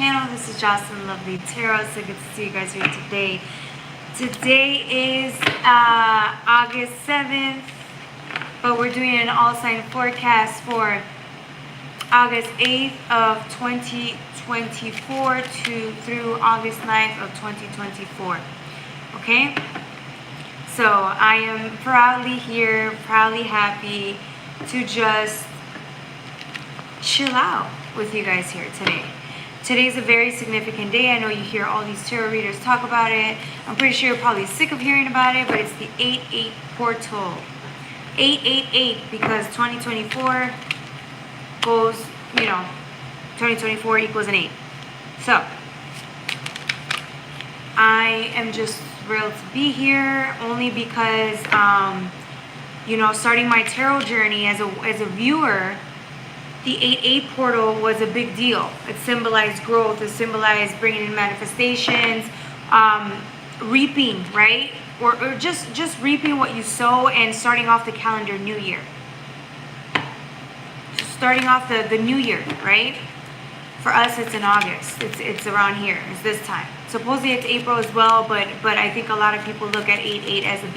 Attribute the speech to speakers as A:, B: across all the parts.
A: channel. This is Jocelyn Lovely Tarot. So good to see you guys here today. Today is August 7th, but we're doing an all-sign forecast for August 8th of 2024 through August 9th of 2024. Okay? So I am proudly here, proudly happy to just chill out with you guys here today. Today's a very significant day. I know you hear all these tarot readers talk about it. I'm pretty sure you're probably sick of hearing about it, but it's the 8-8 portal. 888, because 2024 goes, 2024 equals an 8. So I am just thrilled to be here, only because starting my tarot journey as a viewer, the 8-8 portal was a big deal. It symbolized growth. It symbolized bringing in manifestations, reaping, right? Or just reaping what you sow and starting off the calendar new year. Starting off the new year, right? For us, it's in August. It's around here. It's this time. Supposedly it's April as well, but I think a lot of people look at 8-8 as the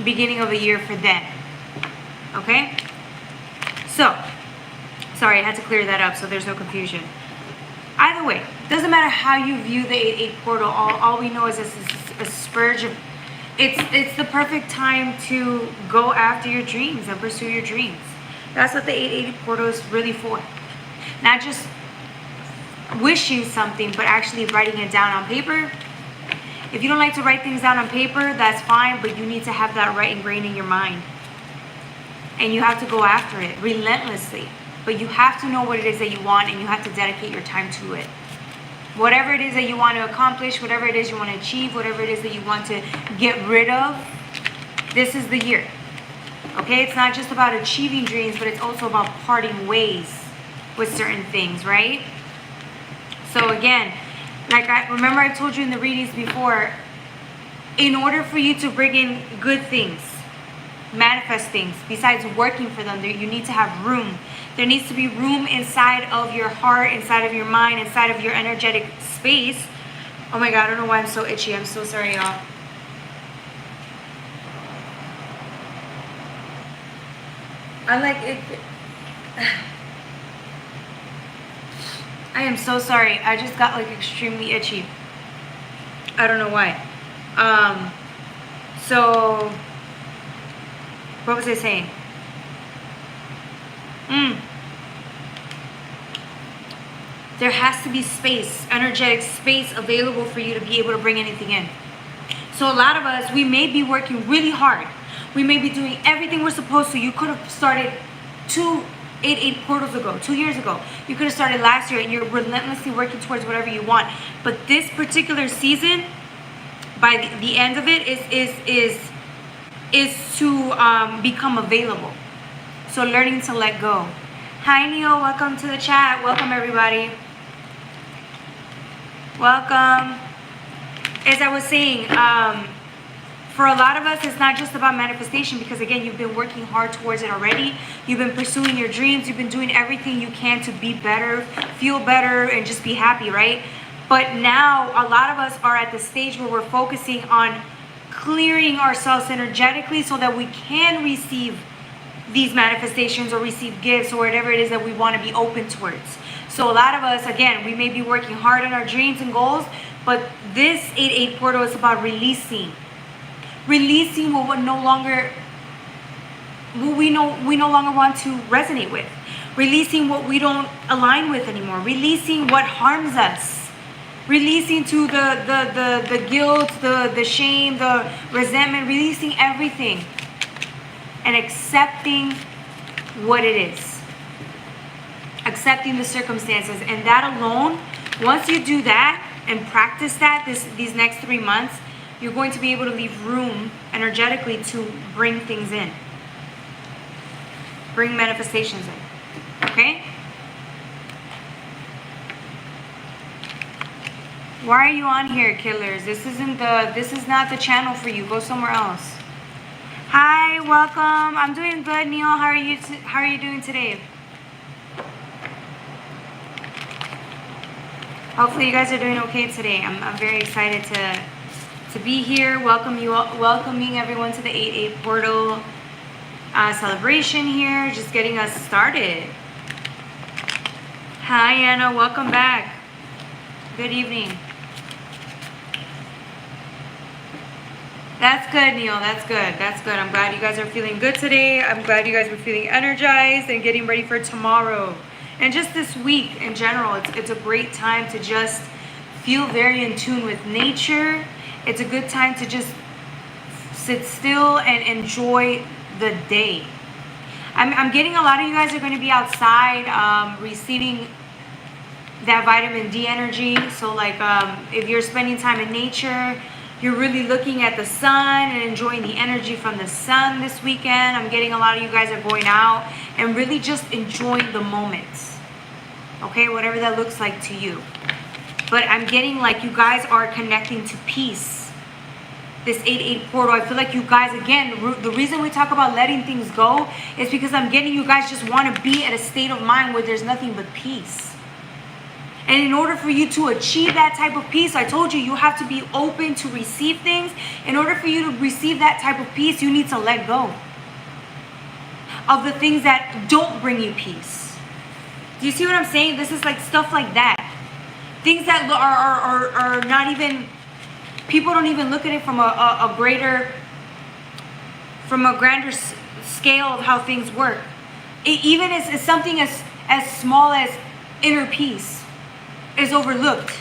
A: beginning of a year for them. Okay? So, sorry, I had to clear that up so there's no confusion. Either way, doesn't matter how you view the 8-8 portal. All we know is it's a spurge of... It's the perfect time to go after your dreams and pursue your dreams. That's what the 8-8 portal is really for. Not just wishing something, but actually writing it down on paper. If you don't like to write things down on paper, that's fine, but you need to have that right ingrained in your mind. And you have to go after it relentlessly. But you have to know what it is that you want, and you have to dedicate your time to it. Whatever it is that you want to accomplish, whatever it is you want to achieve, whatever it is that you want to get rid of, this is the year. Okay? It's not just about achieving dreams, but it's also about parting ways with certain things, right? So again, remember I told you in the readings before, in order for you to bring in good things, manifest things, besides working for them, you need to have room. There needs to be room inside of your heart, inside of your mind, inside of your energetic space. Oh my God, I don't know why I'm so itchy. I'm so sorry, y'all. I'm like it. I am so sorry. I just got extremely itchy. I don't know why. So what was I saying? There has to be space, energetic space available for you to be able to bring anything in. So a lot of us, we may be working really hard. We may be doing everything we're supposed to. You could have started 2 8-8 portals ago, 2 years ago. You could have started last year, and you're relentlessly working towards whatever you want. But this particular season, by the end of it, is to become available. So learning to let go. Hi Neil, welcome to the chat. Welcome everybody. Welcome. As I was saying, for a lot of us, it's not just about manifestation, because again, you've been working hard towards it already. You've been pursuing your dreams. You've been doing everything you can to be better, feel better, and just be happy, right? But now a lot of us are at the stage where we're focusing on clearing ourselves energetically so that we can receive these manifestations or receive gifts or whatever it is that we want to be open towards. So a lot of us, again, we may be working hard on our dreams and goals, but this 8-8 portal is about releasing what we no longer want to resonate with, releasing what we don't align with anymore, releasing what harms us, releasing to the guilt, the shame, the resentment, releasing everything, and accepting what it is, accepting the circumstances. And that alone, once you do that and practice that these next 3 months, you're going to be able to leave room energetically to bring things in, bring manifestations in. Okay? Why are you on here, killers? This is not the channel for you. Go somewhere else. Hi, welcome. I'm doing good, Neil. How are you doing today? Hopefully you guys are doing okay today. I'm very excited to be here. Welcoming everyone to the 8/8 portal celebration here. Just getting us started. Hi Anna, welcome back. Good evening. That's good, Neil. That's good. That's good. I'm glad you guys are feeling good today. I'm glad you guys were feeling energized and getting ready for tomorrow. And just this week in general, it's a great time to just feel very in tune with nature. It's a good time to just sit still and enjoy the day. I'm getting a lot of you guys are going to be outside receiving that vitamin D energy. So like if you're spending time in nature, you're really looking at the sun and enjoying the energy from the sun this weekend. I'm getting a lot of you guys are going out and really just enjoying the moments. Okay, whatever that looks like to you. But I'm getting like you guys are connecting to peace. This 8/8 portal, I feel like you guys, again, the reason we talk about letting things go is because I'm getting you guys just want to be at a state of mind where there's nothing but peace. And in order for you to achieve that type of peace, I told you, you have to be open to receive things. In order for you to receive that type of peace, you need to let go of the things that don't bring you peace. Do you see what I'm saying? This is like stuff like that. Things that are not even, people don't even look at it from a grander scale of how things work. Even as something as small as inner peace is overlooked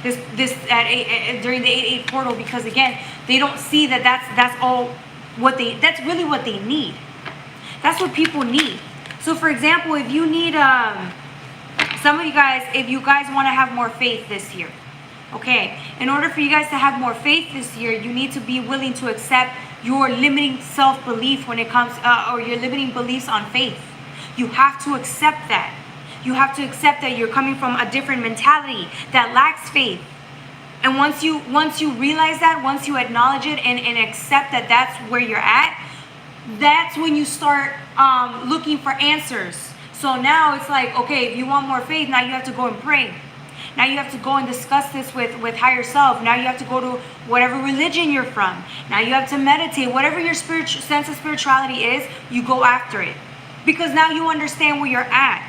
A: during the 8/8 portal, because again, they don't see that's all that's really what they need. That's what people need. So for example, if you need some of you guys, if you guys want to have more faith this year, okay, in order for you guys to have more faith this year, you need to be willing to accept your limiting self-belief when it comes or your limiting beliefs on faith. You have to accept that. You have to accept that you're coming from a different mentality that lacks faith. And once you realize that, once you acknowledge it and accept that that's where you're at, that's when you start looking for answers. So now it's like, okay, if you want more faith, now you have to go and pray. Now you have to go and discuss this with higher self. Now you have to go to whatever religion you're from. Now you have to meditate. Whatever your sense of spirituality is, you go after it. Because now you understand where you're at.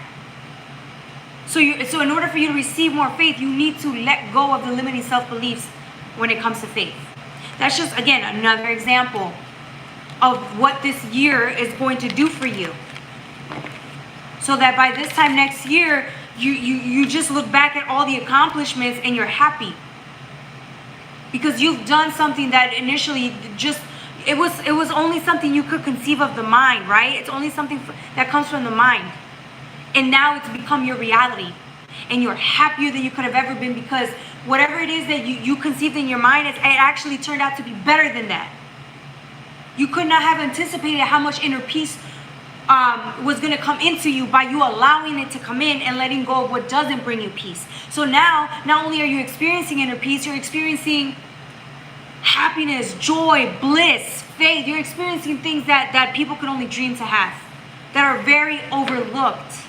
A: So in order for you to receive more faith, you need to let go of the limiting self-beliefs when it comes to faith. That's just, again, another example of what this year is going to do for you. So that by this time next year, you just look back at all the accomplishments and you're happy. Because you've done something that initially just, it was only something you could conceive of the mind, right? It's only something that comes from the mind. And now it's become your reality. And you're happier than you could have ever been, because whatever it is that you conceived in your mind, it actually turned out to be better than that. You could not have anticipated how much inner peace was going to come into you by you allowing it to come in and letting go of what doesn't bring you peace. So now, not only are you experiencing inner peace, you're experiencing happiness, joy, bliss, faith. You're experiencing things that people could only dream to have, that are very overlooked.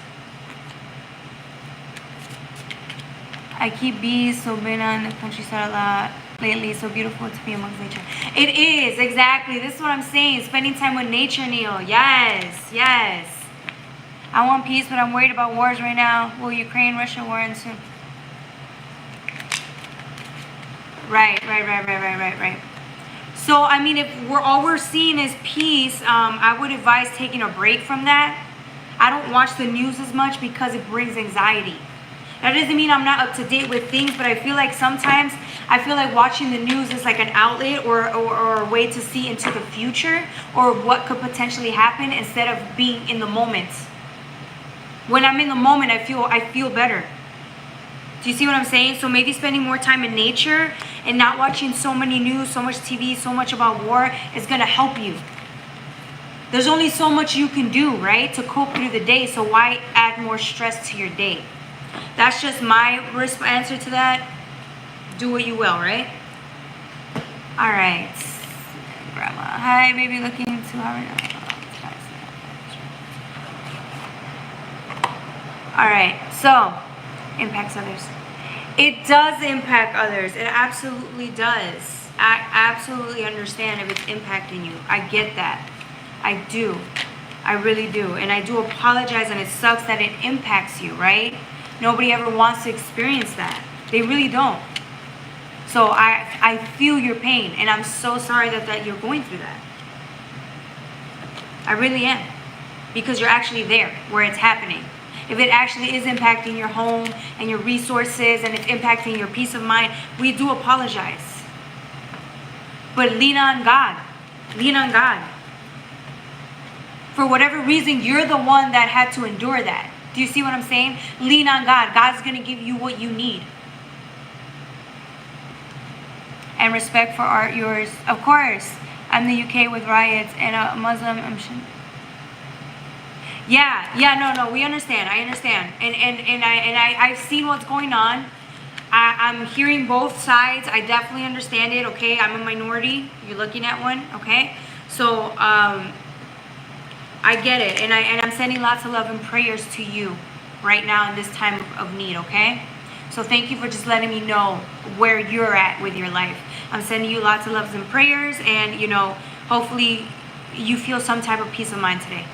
A: I keep bees, so been on the countryside a lot lately. So beautiful to be amongst nature. It is, exactly. This is what I'm saying. Spending time with nature, Neil. Yes, yes. I want peace, but I'm worried about wars right now. Will Ukraine, Russia war ensue? Right. So, I mean, if all we're seeing is peace, I would advise taking a break from that. I don't watch the news as much because it brings anxiety. That doesn't mean I'm not up to date with things, but I feel like sometimes, watching the news is like an outlet or a way to see into the future or what could potentially happen instead of being in the moment. When I'm in the moment, I feel better. Do you see what I'm saying? So maybe spending more time in nature and not watching so many news, so much TV, so much about war is going to help you. There's only so much you can do, right, to cope through the day. So why add more stress to your day? That's just my answer to that. Do what you will, right? All right. Grandma. Hi, baby. Looking to All right. So, impacts others. It does impact others. It absolutely does. I absolutely understand if it's impacting you. I get that. I do. I really do. And I do apologize, and it sucks that it impacts you, right? Nobody ever wants to experience that. They really don't. So I feel your pain, and I'm so sorry that you're going through that. I really am. Because you're actually there where it's happening. If it actually is impacting your home and your resources, and it's impacting your peace of mind, we do apologize. But lean on God. Lean on God. For whatever reason, you're the one that had to endure that. Do you see what I'm saying? Lean on God. God's going to give you what you need. And respect for art, yours. Of course, I'm the UK with riots and a Muslim. No, we understand. I understand. And I've seen what's going on. I'm hearing both sides. I definitely understand it, okay? I'm a minority. You're looking at one, okay? So, I get it. And I'm sending lots of love and prayers to you right now in this time of need, okay? So thank you for just letting me know where you're at with your life. I'm sending you lots of loves and prayers, and, you know, hopefully you feel some type of peace of mind today.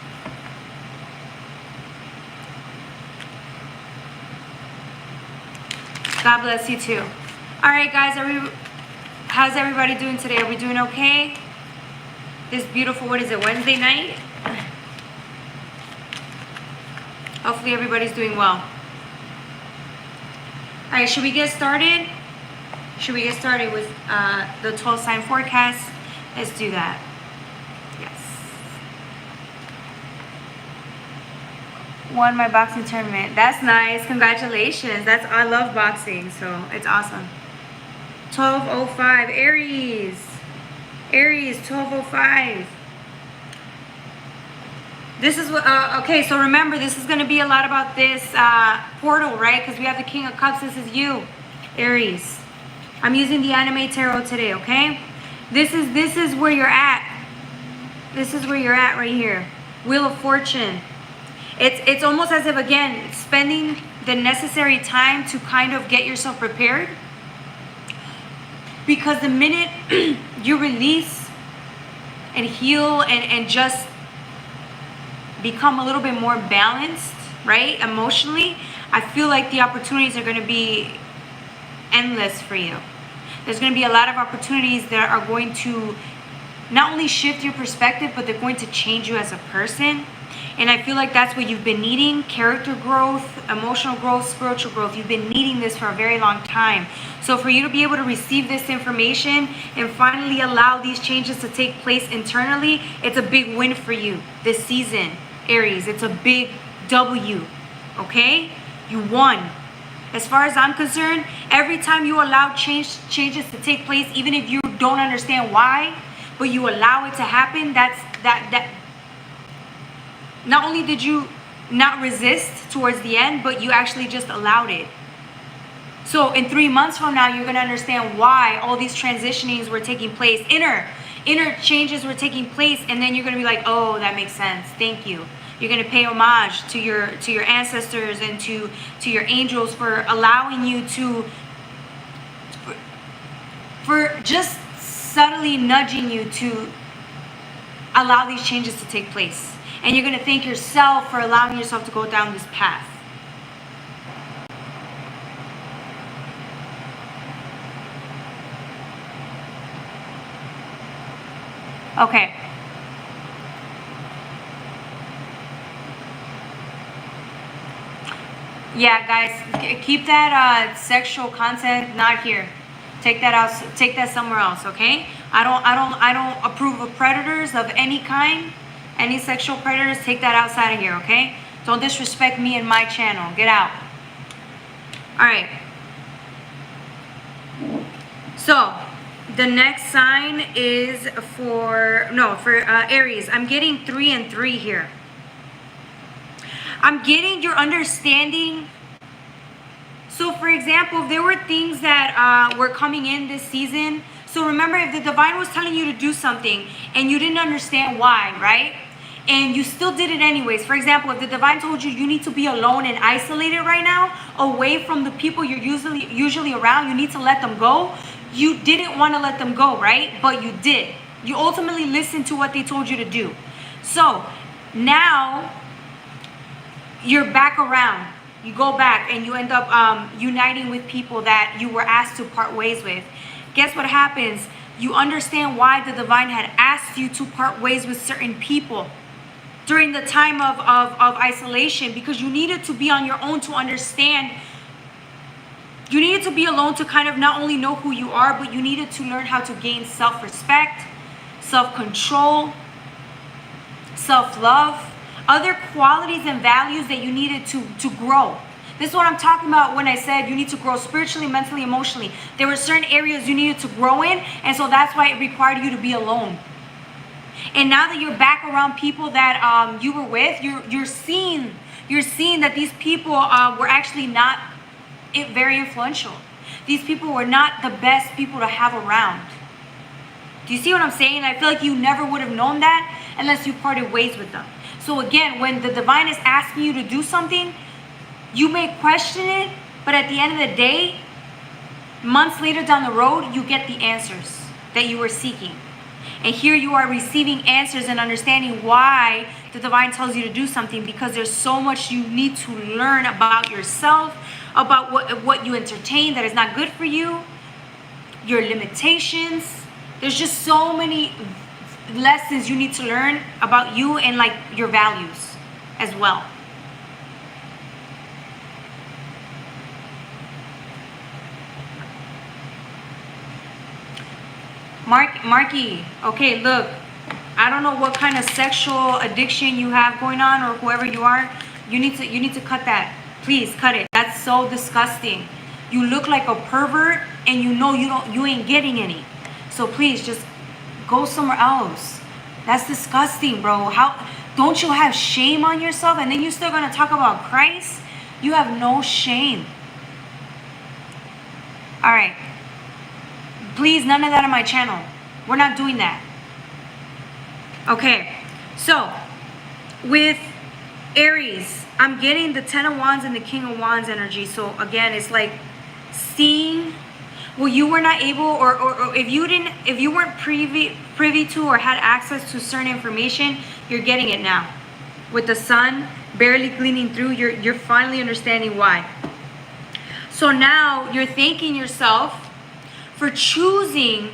A: God bless you too. All right, guys, how's everybody doing today? Are we doing okay? This beautiful, what is it, Wednesday night? Hopefully everybody's doing well. All right, should we get started? Should we get started with the 12 sign forecast? Let's do that. Yes. Won my boxing tournament. That's nice. Congratulations. I love boxing, so it's awesome. 1205 Aries. Aries 1205. This is what, okay, so remember, this is going to be a lot about this portal, right? Because we have the King of Cups. This is you, Aries. I'm using the anime tarot today, okay? This is where you're at. This is where you're at right here. Wheel of Fortune. It's almost as if, again, spending the necessary time to kind of get yourself prepared. Because the minute you release and heal and just become a little bit more balanced, right, emotionally, I feel like the opportunities are going to be endless for you. There's going to be a lot of opportunities that are going to not only shift your perspective, but they're going to change you as a person. And I feel like that's what you've been needing: character growth, emotional growth, spiritual growth. You've been needing this for a very long time. So for you to be able to receive this information and finally allow these changes to take place internally, it's a big win for you this season, Aries. It's a big W, okay? You won. As far as I'm concerned, every time you allow changes to take place, even if you don't understand why, but you allow it to happen, that not only did you not resist towards the end, but you actually just allowed it. So in 3 months from now, you're going to understand why all these transitionings were taking place, inner changes were taking place, and then you're going to be like, oh, that makes sense. Thank you. You're going to pay homage to your ancestors and to your angels for allowing you for just subtly nudging you to allow these changes to take place. And you're going to thank yourself for allowing yourself to go down this path. Okay. Yeah, guys, keep that sexual content not here. Take that out. Take that somewhere else, okay? I don't approve of predators of any kind. Any sexual predators, take that outside of here, okay? Don't disrespect me and my channel. Get out. All right. So the next sign is for Aries. I'm getting 3 and 3 here. I'm getting your understanding. So for example, if there were things that were coming in this season. So remember, if the divine was telling you to do something and you didn't understand why, right? and you still did it anyways. For example, if the divine told you you need to be alone and isolated right now, away from the people you're usually around, you need to let them go. You didn't want to let them go, right? But you did. You ultimately listened to what they told you to do. So now you're back around. You go back and you end up uniting with people that you were asked to part ways with. Guess what happens? You understand why the divine had asked you to part ways with certain people during the time of isolation, because you needed to be on your own to understand. You needed to be alone to kind of not only know who you are, but you needed to learn how to gain self-respect, self-control, self-love, other qualities and values that you needed to grow. This is what I'm talking about when I said you need to grow spiritually, mentally, emotionally. There were certain areas you needed to grow in, and so that's why it required you to be alone. And now that you're back around people that you were with, you're seeing that these people were actually not very influential. These people were not the best people to have around. Do you see what I'm saying? I feel like you never would have known that unless you parted ways with them. So again, when the divine is asking you to do something, you may question it, but at the end of the day, months later down the road, you get the answers that you were seeking. And here you are receiving answers and understanding why the divine tells you to do something, because there's so much you need to learn about yourself, about what you entertain that is not good for you, your limitations. There's just so many lessons you need to learn about you and like your values as well. Marky, okay, look, I don't know what kind of sexual addiction you have going on, or whoever you are, you need to cut that. Please cut it. That's so disgusting. You look like a pervert, and you know you ain't getting any. So please just go somewhere else. That's disgusting, bro. How don't you have shame on yourself? And then you're still gonna talk about Christ? You have no shame. All right. Please, none of that on my channel. We're not doing that. Okay, so with Aries, I'm getting the 10 of Wands and the King of Wands energy. So again, it's like seeing what you were not able, or if you weren't privy to or had access to certain information, you're getting it now. With the sun barely gleaming through, you're finally understanding why. So now you're thanking yourself for choosing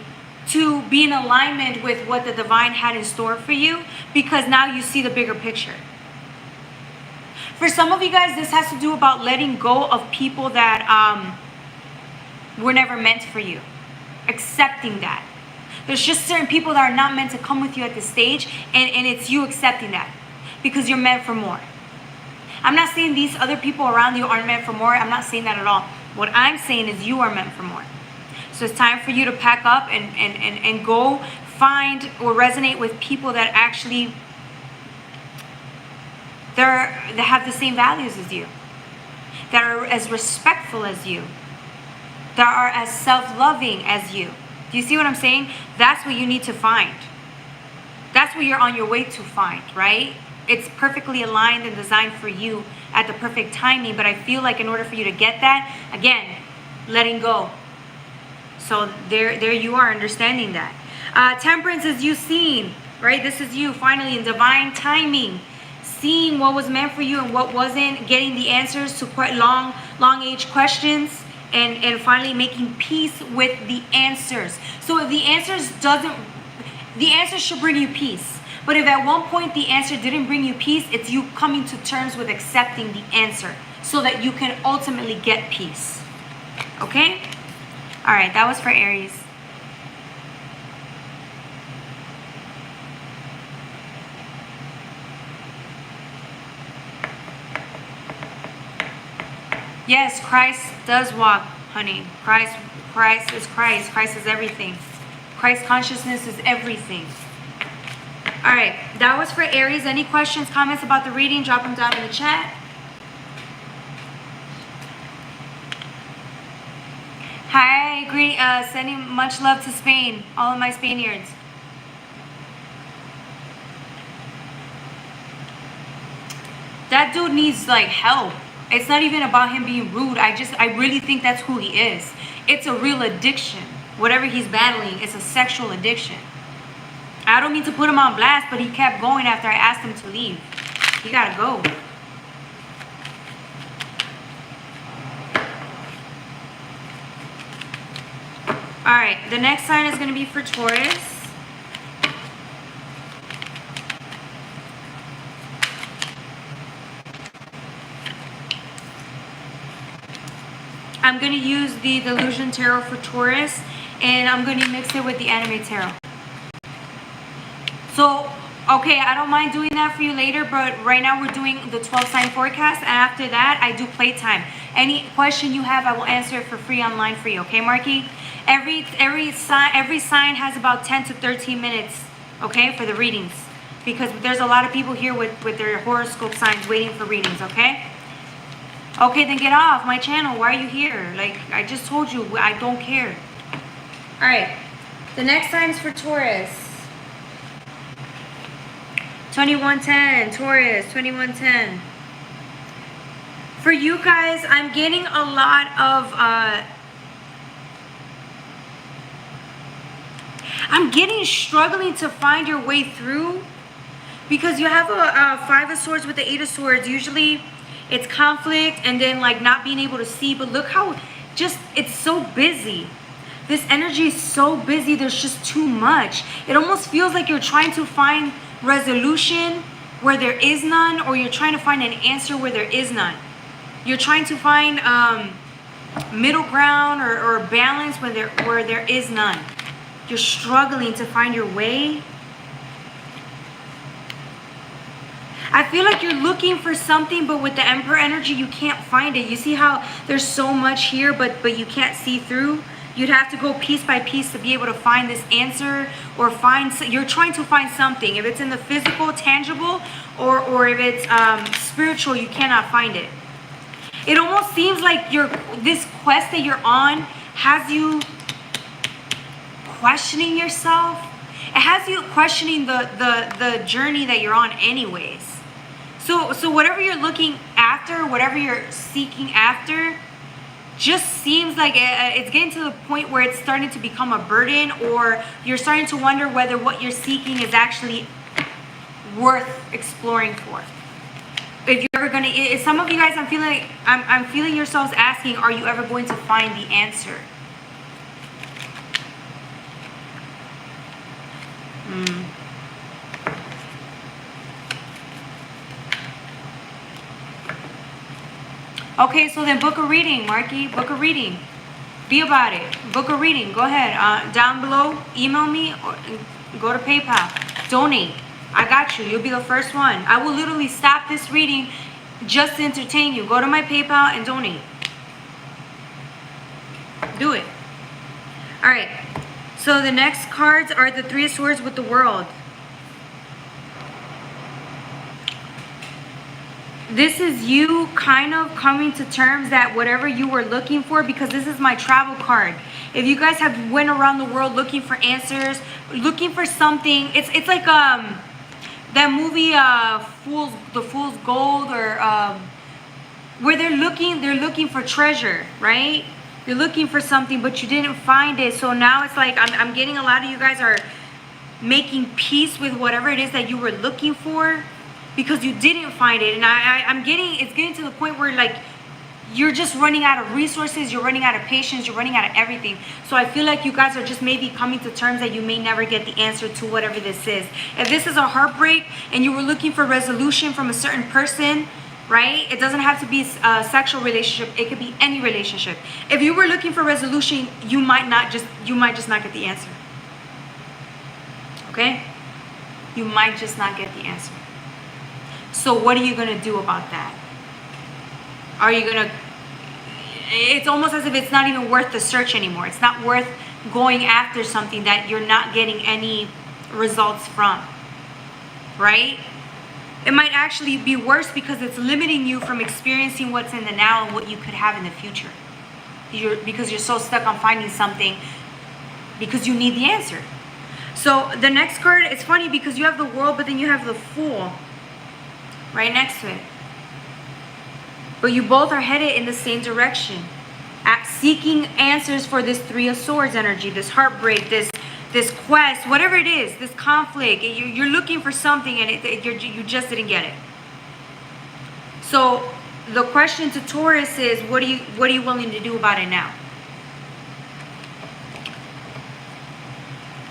A: to be in alignment with what the divine had in store for you, because now you see the bigger picture. For some of you guys, this has to do about letting go of people that were never meant for you. Accepting that. There's just certain people that are not meant to come with you at this stage, and it's you accepting that because you're meant for more. I'm not saying these other people around you aren't meant for more. I'm not saying that at all. What I'm saying is you are meant for more. So it's time for you to pack up and go find or resonate with people that actually that have the same values as you, that are as respectful as you, that are as self-loving as you. Do you see what I'm saying? That's what you need to find. That's what you're on your way to find, right? It's perfectly aligned and designed for you at the perfect timing, but I feel like in order for you to get that, again, letting go. So there you are, understanding that. Temperance is you seeing, right? This is you finally in divine timing, seeing what was meant for you and what wasn't, getting the answers to quite long age questions, and finally making peace with the answers. So if the answers should bring you peace. But if at one point the answer didn't bring you peace, it's you coming to terms with accepting the answer so that you can ultimately get peace. Okay? All right, that was for Aries. Yes, Christ does walk, honey. Christ is Christ. Christ is everything. Christ consciousness is everything. All right, that was for Aries. Any questions, comments about the reading? Drop them down in the chat. Hi, sending much love to Spain, all of my Spaniards. That dude needs like help. It's not even about him being rude. I really think that's who he is. It's a real addiction. Whatever he's battling, it's a sexual addiction. I don't mean to put him on blast, but he kept going after I asked him to leave. He gotta go. Alright, the next sign is going to be for Taurus. I'm going to use the Delusion Tarot for Taurus, and I'm going to mix it with the Anime Tarot. So, okay, I don't mind doing that for you later, but right now we're doing the 12-sign forecast, and after that, I do Playtime. Any question you have, I will answer it for free online for you, okay, Marky? Every sign has about 10 to 13 minutes, okay, for the readings, because there's a lot of people here with their horoscope signs waiting for readings, okay? Okay, then get off my channel. Why are you here? Like, I just told you, I don't care. All right, the next sign is for Taurus. 2110, Taurus, 2110. For you guys, I'm getting a lot of, I'm getting struggling to find your way through, because you have a Five of Swords with the Eight of Swords. Usually it's conflict and then like not being able to see, but look how just it's so busy. This energy is so busy. There's just too much. It almost feels like you're trying to find resolution where there is none, or you're trying to find an answer where there is none. You're trying to find middle ground or balance where there is none. You're struggling to find your way. I feel like you're looking for something, but with the Emperor energy, you can't find it. You see how there's so much here, but you can't see through? You'd have to go piece by piece to be able to find this answer, or you're trying to find something. If it's in the physical, tangible, or if it's spiritual, you cannot find it. It almost seems like this quest that you're on has you questioning yourself. It has you questioning the journey that you're on anyways. So whatever you're looking after, whatever you're seeking after, just seems like it's getting to the point where it's starting to become a burden, or you're starting to wonder whether what you're seeking is actually worth exploring for. If you're ever gonna, some of you guys, I'm feeling yourselves asking, are you ever going to find the answer? Okay, so then book a reading, Marky. Book a reading. Be about it. Book a reading. Go ahead. Down below, email me or go to PayPal. Donate. I got you. You'll be the first one. I will literally stop this reading just to entertain you. Go to my PayPal and donate. Do it. All right. So the next cards are the Three of Swords with the World. This is you kind of coming to terms that whatever you were looking for, because this is my travel card. If you guys have went around the world looking for answers, looking for something, it's like that movie The Fool's Gold, or where they're looking for treasure, right? You're looking for something, but you didn't find it. So now it's like I'm getting a lot of you guys are making peace with whatever it is that you were looking for, because you didn't find it. And it's getting to the point where like you're just running out of resources, you're running out of patience, you're running out of everything. So I feel like you guys are just maybe coming to terms that you may never get the answer to whatever this is. If this is a heartbreak and you were looking for resolution from a certain person, right? It doesn't have to be a sexual relationship. It could be any relationship. If you were looking for resolution, you might just not get the answer. Okay? You might just not get the answer. So what are you going to do about that? Are you going to... It's almost as if it's not even worth the search anymore. It's not worth going after something that you're not getting any results from. Right? It might actually be worse because it's limiting you from experiencing what's in the now and what you could have in the future. Because you're so stuck on finding something because you need the answer. So the next card, it's funny because you have the World, but then you have the Fool right next to it. But you both are headed in the same direction, seeking answers for this Three of Swords energy, this heartbreak, this quest, whatever it is, this conflict. You're looking for something and you just didn't get it. So the question to Taurus is, what are you willing to do about it now?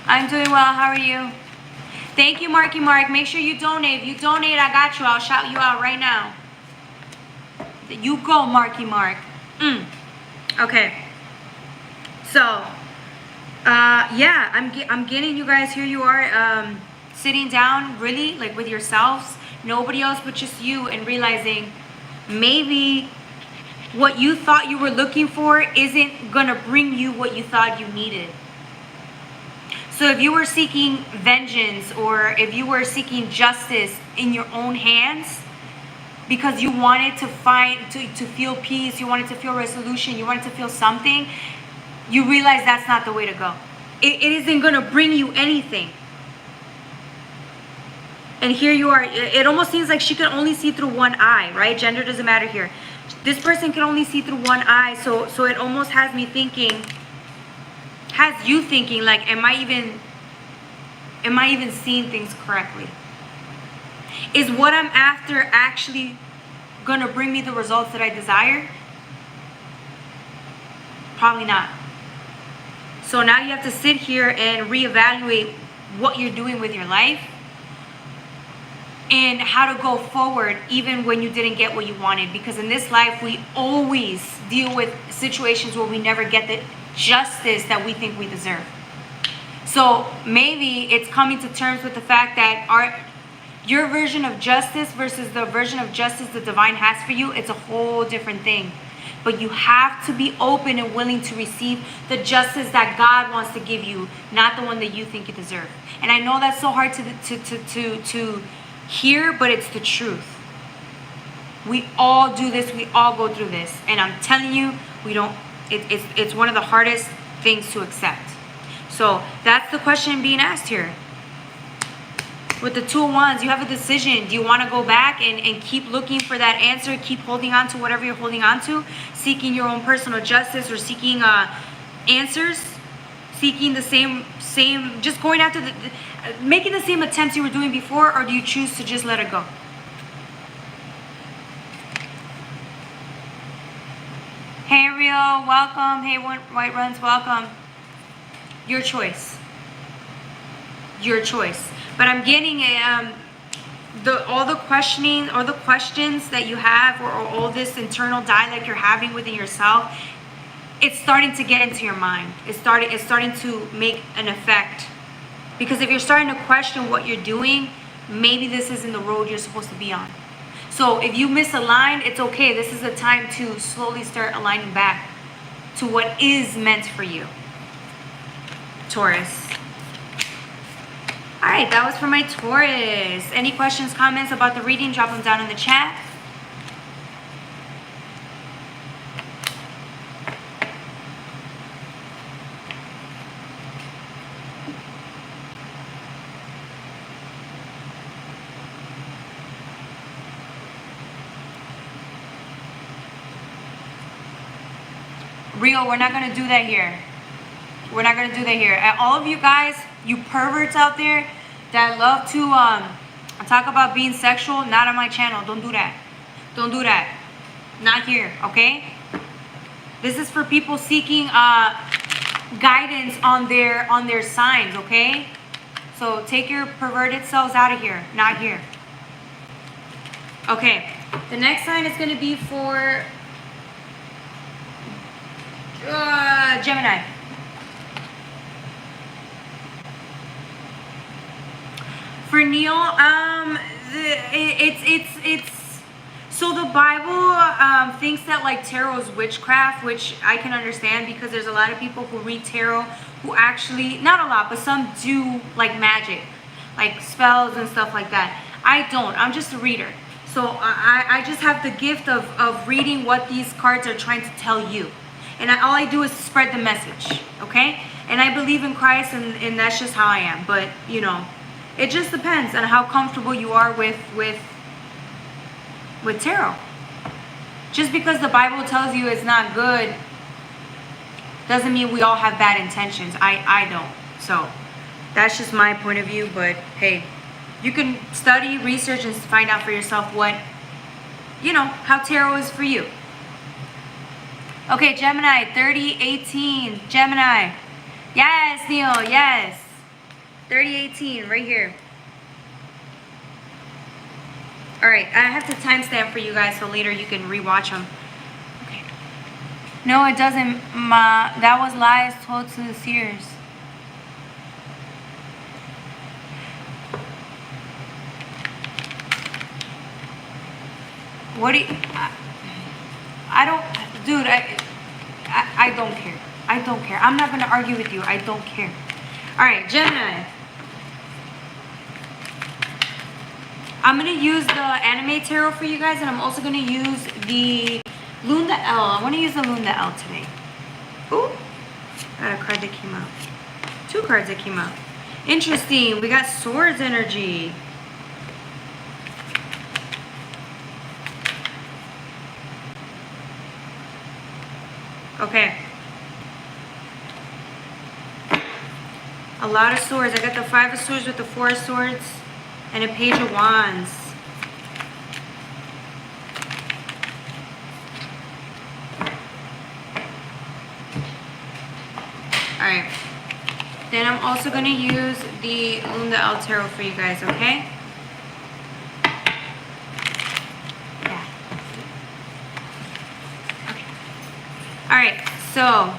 A: I'm doing well. How are you? Thank you, Marky Mark. Make sure you donate. If you donate, I got you. I'll shout you out right now. You go, Marky Mark. Okay. So, yeah, I'm getting you guys. Here you are, sitting down, really, like with yourselves, nobody else but just you, and realizing maybe what you thought you were looking for isn't gonna bring you what you thought you needed. So if you were seeking vengeance, or if you were seeking justice in your own hands because you wanted to to feel peace, you wanted to feel resolution, you wanted to feel something, you realize that's not the way to go. It isn't going to bring you anything. And here you are. It almost seems like she can only see through one eye, right? Gender doesn't matter here. This person can only see through one eye. So it almost has me thinking, has you thinking, like, am I even seeing things correctly? Is what I'm after actually going to bring me the results that I desire? Probably not. So now you have to sit here and reevaluate what you're doing with your life and how to go forward even when you didn't get what you wanted. Because in this life, we always deal with situations where we never get the justice that we think we deserve. So maybe it's coming to terms with the fact that your version of justice versus the version of justice the divine has for you, it's a whole different thing. But you have to be open and willing to receive the justice that God wants to give you, not the one that you think you deserve. And I know that's so hard to hear, but it's the truth. We all do this. We all go through this. And I'm telling you, it's one of the hardest things to accept. So that's the question being asked here. With the Two of Wands, you have a decision. Do you want to go back and keep looking for that answer, keep holding on to whatever you're holding on to, seeking your own personal justice, or seeking answers, seeking the same, just going after making the same attempts you were doing before, or do you choose to just let it go? Hey, Ariel, welcome. Hey, White Runs, welcome. Your choice. Your choice. But I'm getting all the questioning or the questions that you have, or all this internal dialogue you're having within yourself, it's starting to get into your mind. It's starting to make an effect. Because if you're starting to question what you're doing, maybe this isn't the road you're supposed to be on. So if you misaligned, it's okay. This is a time to slowly start aligning back to what is meant for you. Taurus. All right, that was for my Taurus. Any questions, comments about the reading, drop them down in the chat. Rio, we're not going to do that here. We're not going to do that here. And all of you guys, you perverts out there that love to talk about being sexual, not on my channel. Don't do that. Don't do that. Not here, okay? This is for people seeking guidance on their signs, okay? So take your perverted selves out of here. Not here. Okay. The next sign is going to be for Gemini. For Neil, it's so the Bible thinks that like tarot is witchcraft, which I can understand because there's a lot of people who read tarot who actually, not a lot, but some do like magic, like spells and stuff like that. I don't. I'm just a reader. So I just have the gift of reading what these cards are trying to tell you. And all I do is spread the message, okay? And I believe in Christ, and that's just how I am. But, you know, it just depends on how comfortable you are with tarot. Just because the Bible tells you it's not good doesn't mean we all have bad intentions. I don't. So that's just my point of view. But hey, you can study, research, and find out for yourself what, you know, how tarot is for you. Okay, Gemini, 3018. Gemini. Yes, Neil, yes. 3018, right here. Alright, I have to timestamp for you guys so later you can rewatch them. Okay. No, it doesn't, Ma. That was lies told to the seers. What do you... I don't... Dude, I don't care. I don't care. I'm not going to argue with you. I don't care. Alright, Gemini. I'm going to use the anime tarot for you guys, and I'm also going to use the Luna L. I want to use the Luna L today. Ooh. Got a card that came out. 2 cards that came out. Interesting. We got Swords energy. Okay. A lot of swords. I got the 5 of Swords with the 4 of Swords. And a Page of Wands. Alright. Then I'm also going to use the Luna L Tarot for you guys, okay? Yeah. Okay. Alright, so,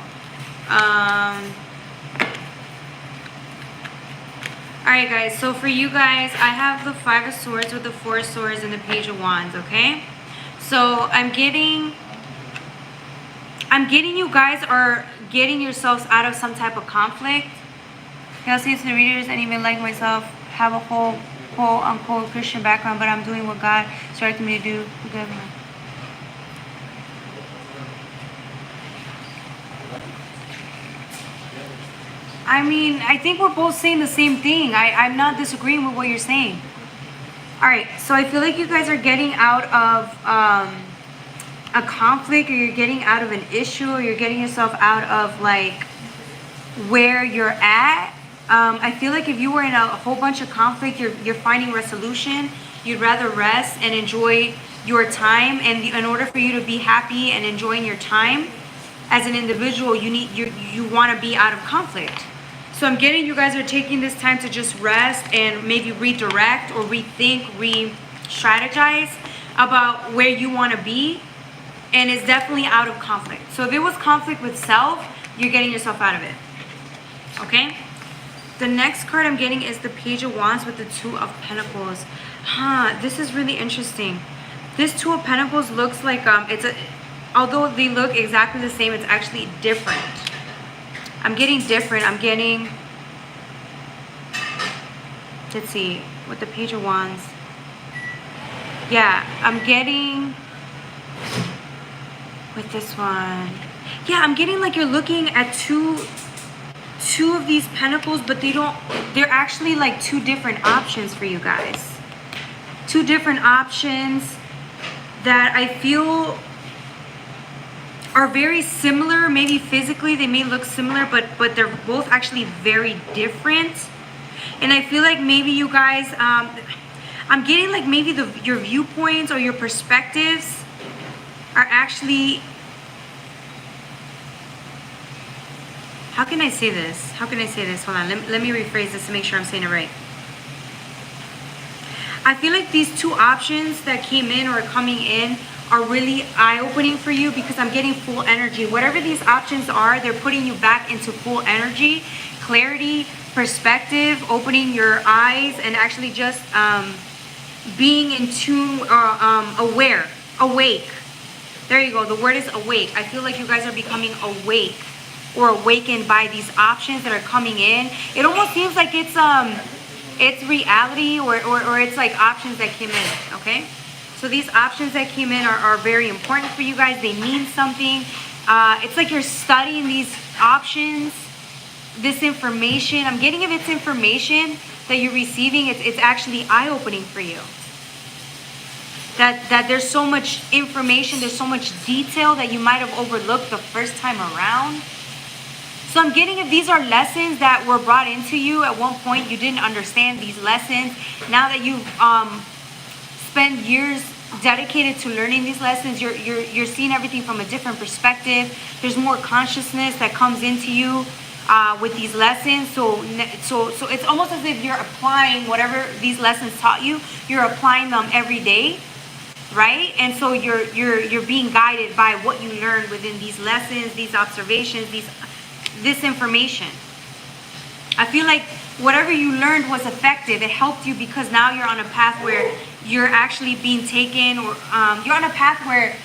A: alright guys, so for you guys, I have the 5 of Swords with the 4 of Swords and the Page of Wands, okay? So I'm getting you guys are getting yourselves out of some type of conflict. Y'all see to the readers, and even like myself, have a whole quote-unquote Christian background, but I'm doing what God instructed me to do. I mean, I think we're both saying the same thing. I'm not disagreeing with what you're saying. Alright, so I feel like you guys are getting out of a conflict, or you're getting out of an issue, or you're getting yourself out of like where you're at. I feel like if you were in a whole bunch of conflict, you're finding resolution. You'd rather rest and enjoy your time, and in order for you to be happy and enjoying your time as an individual, you want to be out of conflict. So I'm getting you guys are taking this time to just rest and maybe redirect or rethink, re-strategize about where you want to be, and it's definitely out of conflict. So if it was conflict with self, you're getting yourself out of it. Okay? The next card I'm getting is the Page of Wands with the 2 of Pentacles. This is really interesting. This 2 of Pentacles looks like although they look exactly the same, it's actually different. I'm getting different. I'm getting, let's see, with the Page of Wands. Yeah, I'm getting with this one. Yeah, I'm getting like you're looking at two of these pentacles, but they're actually like 2 different options for you guys. 2 different options that I feel are very similar. Maybe physically they may look similar, but they're both actually very different. And I feel like maybe you guys, I'm getting like maybe your viewpoints or your perspectives are actually, how can I say this? How can I say this? Hold on, let me rephrase this to make sure I'm saying it right. I feel like these 2 options that came in or are coming in are really eye-opening for you, because I'm getting full energy. Whatever these options are, they're putting you back into full energy, clarity, perspective, opening your eyes, and actually just being in tune or aware, awake. There you go. The word is awake. I feel like you guys are becoming awake or awakened by these options that are coming in. It almost seems like it's reality or it's like options that came in, okay? So these options that came in are very important for you guys. They mean something. It's like you're studying these options, this information. I'm getting if it's information that you're receiving, it's actually eye-opening for you. that there's so much information, there's so much detail that you might have overlooked the first time around. So I'm getting if these are lessons that were brought into you at one point, you didn't understand these lessons. Now that you've spent years dedicated to learning these lessons, you're seeing everything from a different perspective. There's more consciousness that comes into you with these lessons. So it's almost as if you're applying whatever these lessons taught you. You're applying them every day, right? And so you're being guided by what you learned within these lessons, these observations, this information. I feel like whatever you learned was effective. It helped you because now you're on a path where you're actually being taken, or you're on a path where,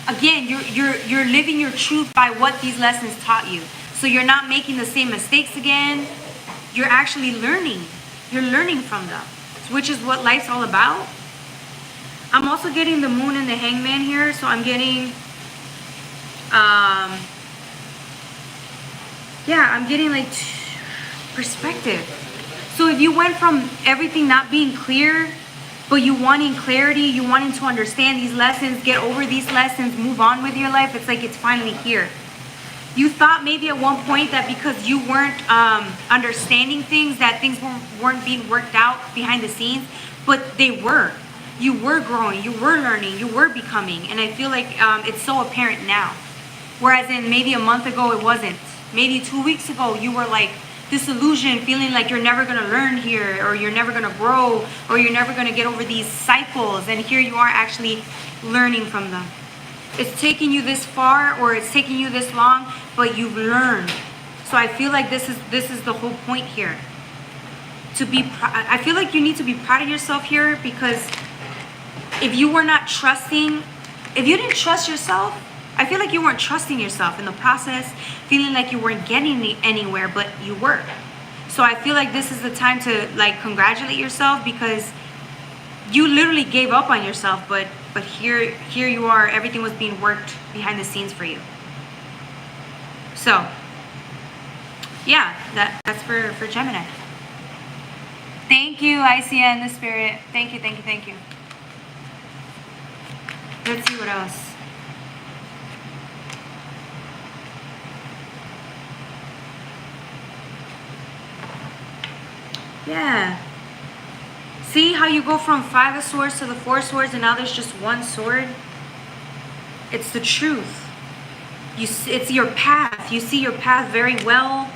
A: again, you're living your truth by what these lessons taught you. So you're not making the same mistakes again. You're actually learning. You're learning from them, which is what life's all about. I'm also getting the Moon and the Hangman here, so I'm getting I'm getting like perspective. So if you went from everything not being clear, but you wanting clarity, you wanting to understand these lessons, get over these lessons, move on with your life, it's like it's finally here. You thought maybe at one point that because you weren't understanding things, that things weren't being worked out behind the scenes, but they were. You were growing, you were learning, you were becoming, and I feel like it's so apparent now. Whereas in maybe a month ago it wasn't. Maybe 2 weeks ago you were like disillusioned, feeling like you're never going to learn here, or you're never going to grow, or you're never going to get over these cycles, and here you are actually learning from them. It's taking you this far, or it's taking you this long, but you've learned. So I feel like this is the whole point here. I feel like you need to be proud of yourself here, because if you were not trusting, if you didn't trust yourself, I feel like you weren't trusting yourself in the process, feeling like you weren't getting anywhere, but you were. So I feel like this is the time to like congratulate yourself, because you literally gave up on yourself, but here you are, everything was being worked behind the scenes for you. So yeah, that's for Gemini. Thank you, ICN, the spirit. Thank you. Let's see what else. Yeah. See how you go from 5 of Swords to the 4 of Swords, and now there's just 1 sword? It's the truth. It's your path. You see your path very well.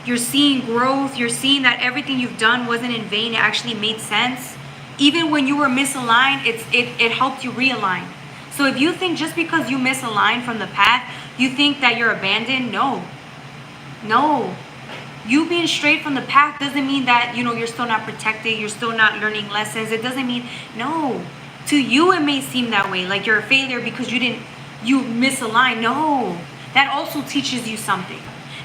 A: You're seeing growth. You're seeing that everything you've done wasn't in vain. It actually made sense. Even when you were misaligned, it helped you realign. So if you think just because you misaligned from the path, you think that you're abandoned, no. You being straight from the path doesn't mean that, you're still not protected, you're still not learning lessons. It doesn't mean, no. To you, it may seem that way, like you're a failure because you misaligned. No. That also teaches you something.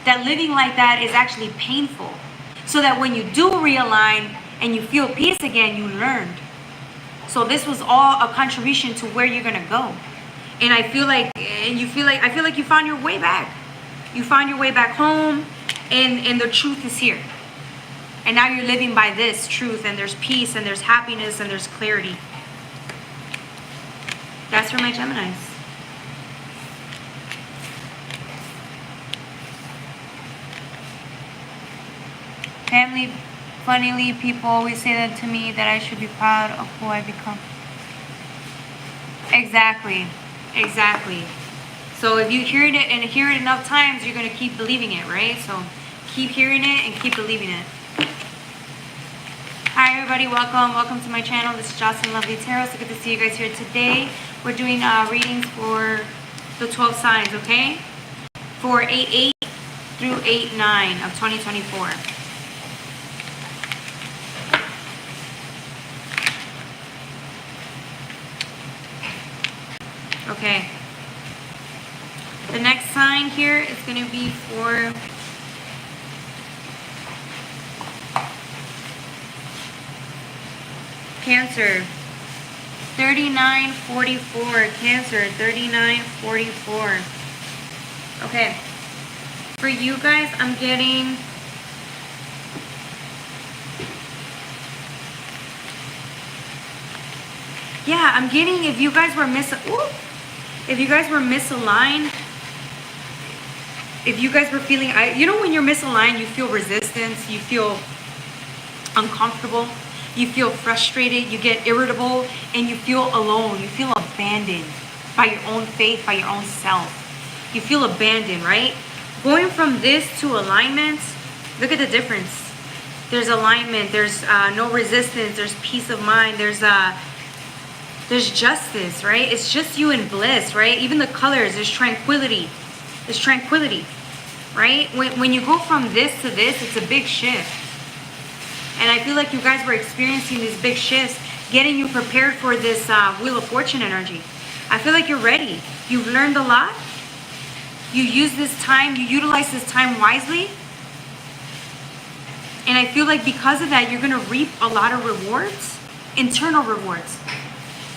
A: That living like that is actually painful. So that when you do realign and you feel peace again, you learned. So this was all a contribution to where you're going to go. And I feel like you found your way back. You found your way back home. And the truth is here. And now you're living by this truth, and there's peace, and there's happiness, and there's clarity. That's for my Geminis. Family, funnily, people always say that to me, that I should be proud of who I become. Exactly. So if you hear it enough times, you're going to keep believing it, right? So keep hearing it and keep believing it. Hi everybody, welcome to my channel. This is Jocelyn Lovely Tarot. So good to see you guys here today. We're doing readings for the 12 signs, okay? For 8/8 through 8/9 of 2024. Okay. The next sign here is going to be for Cancer. 3944. Cancer. 3944. Okay. For you guys, I'm getting Yeah, I'm getting if you guys were if you guys were misaligned, if you guys were feeling, you know when you're misaligned, you feel resistance, you feel uncomfortable, you feel frustrated, you get irritable, and you feel alone, you feel abandoned by your own faith, by your own self. You feel abandoned, right? Going from this to alignment, look at the difference. There's alignment, there's no resistance, there's peace of mind, there's justice, right? It's just you in bliss, right? Even the colors, there's tranquility. There's tranquility, right? When you go from this to this, it's a big shift. And I feel like you guys were experiencing these big shifts, getting you prepared for this Wheel of Fortune energy. I feel like you're ready. You've learned a lot. You use this time, you utilize this time wisely. And I feel like because of that, you're going to reap a lot of rewards, internal rewards.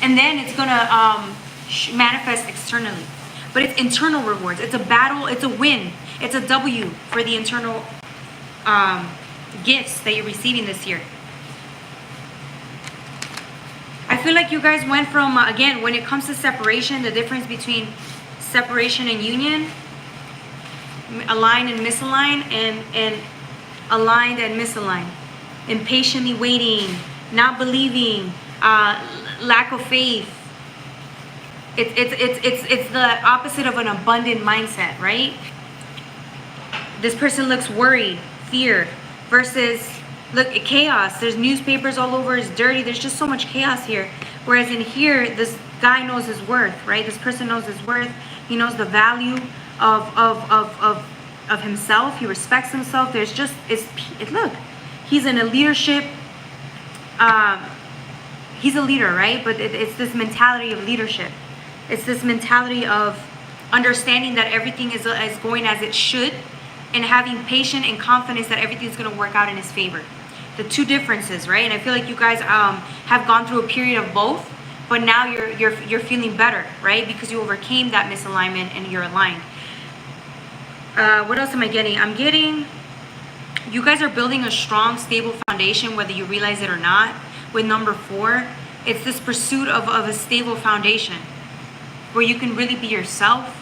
A: And then it's going to manifest externally. But it's internal rewards. It's a battle. It's a win. It's a W for the internal gifts that you're receiving this year. I feel like you guys went from, again, when it comes to separation, the difference between separation and union, aligned and misaligned, and aligned and misaligned. Impatiently waiting, not believing, lack of faith. It's the opposite of an abundant mindset, right? This person looks worried, fear, versus, look, chaos. There's newspapers all over, it's dirty, there's just so much chaos here. Whereas in here, this guy knows his worth, right? This person knows his worth. He knows the value of himself. He respects himself. There's just, look, he's in a leadership, he's a leader, right? But it's this mentality of leadership. It's this mentality of understanding that everything is going as it should, and having patience and confidence that everything's going to work out in his favor. The two differences, right? And I feel like you guys have gone through a period of both, but now you're feeling better, right? Because you overcame that misalignment and you're aligned. What else am I getting? I'm getting you guys are building a strong, stable foundation, whether you realize it or not. With number 4, it's this pursuit of a stable foundation where you can really be yourself.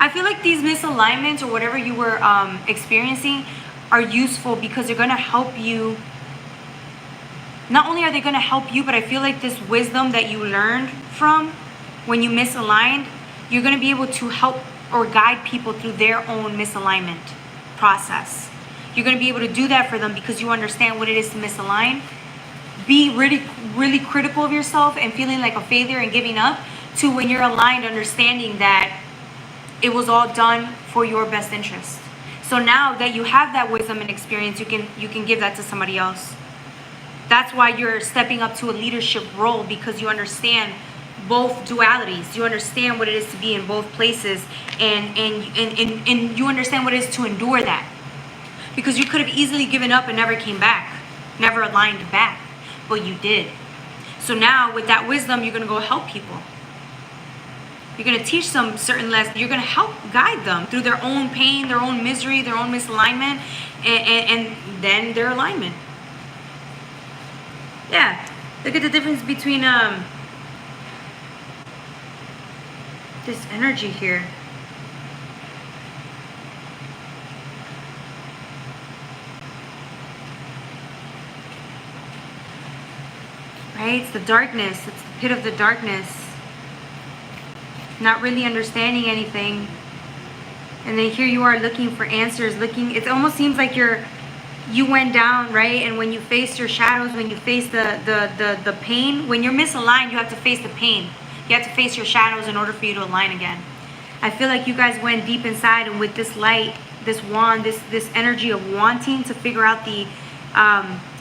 A: I feel like these misalignments or whatever you were experiencing are useful because they're going to help you. Not only are they going to help you, but I feel like this wisdom that you learned from when you misaligned, you're going to be able to help or guide people through their own misalignment process. You're going to be able to do that for them because you understand what it is to misalign. Be really, really critical of yourself and feeling like a failure and giving up, to when you're aligned, understanding that it was all done for your best interest. So now that you have that wisdom and experience, you can give that to somebody else. That's why you're stepping up to a leadership role, because you understand both dualities. You understand what it is to be in both places, and you understand what it is to endure that. Because you could have easily given up and never came back, never aligned back, but you did. So now with that wisdom, you're going to go help people. You're going to teach them certain lessons. You're going to help guide them through their own pain, their own misery, their own misalignment, and then their alignment. Yeah, look at the difference between this energy here. Right? It's the darkness. It's the pit of the darkness. Not really understanding anything. And then here you are looking for answers. It almost seems like you went down, right? And when you faced your shadows, when you face the pain, when you're misaligned, you have to face the pain. You have to face your shadows in order for you to align again. I feel like you guys went deep inside, and with this light, this wand, this energy of wanting to figure out the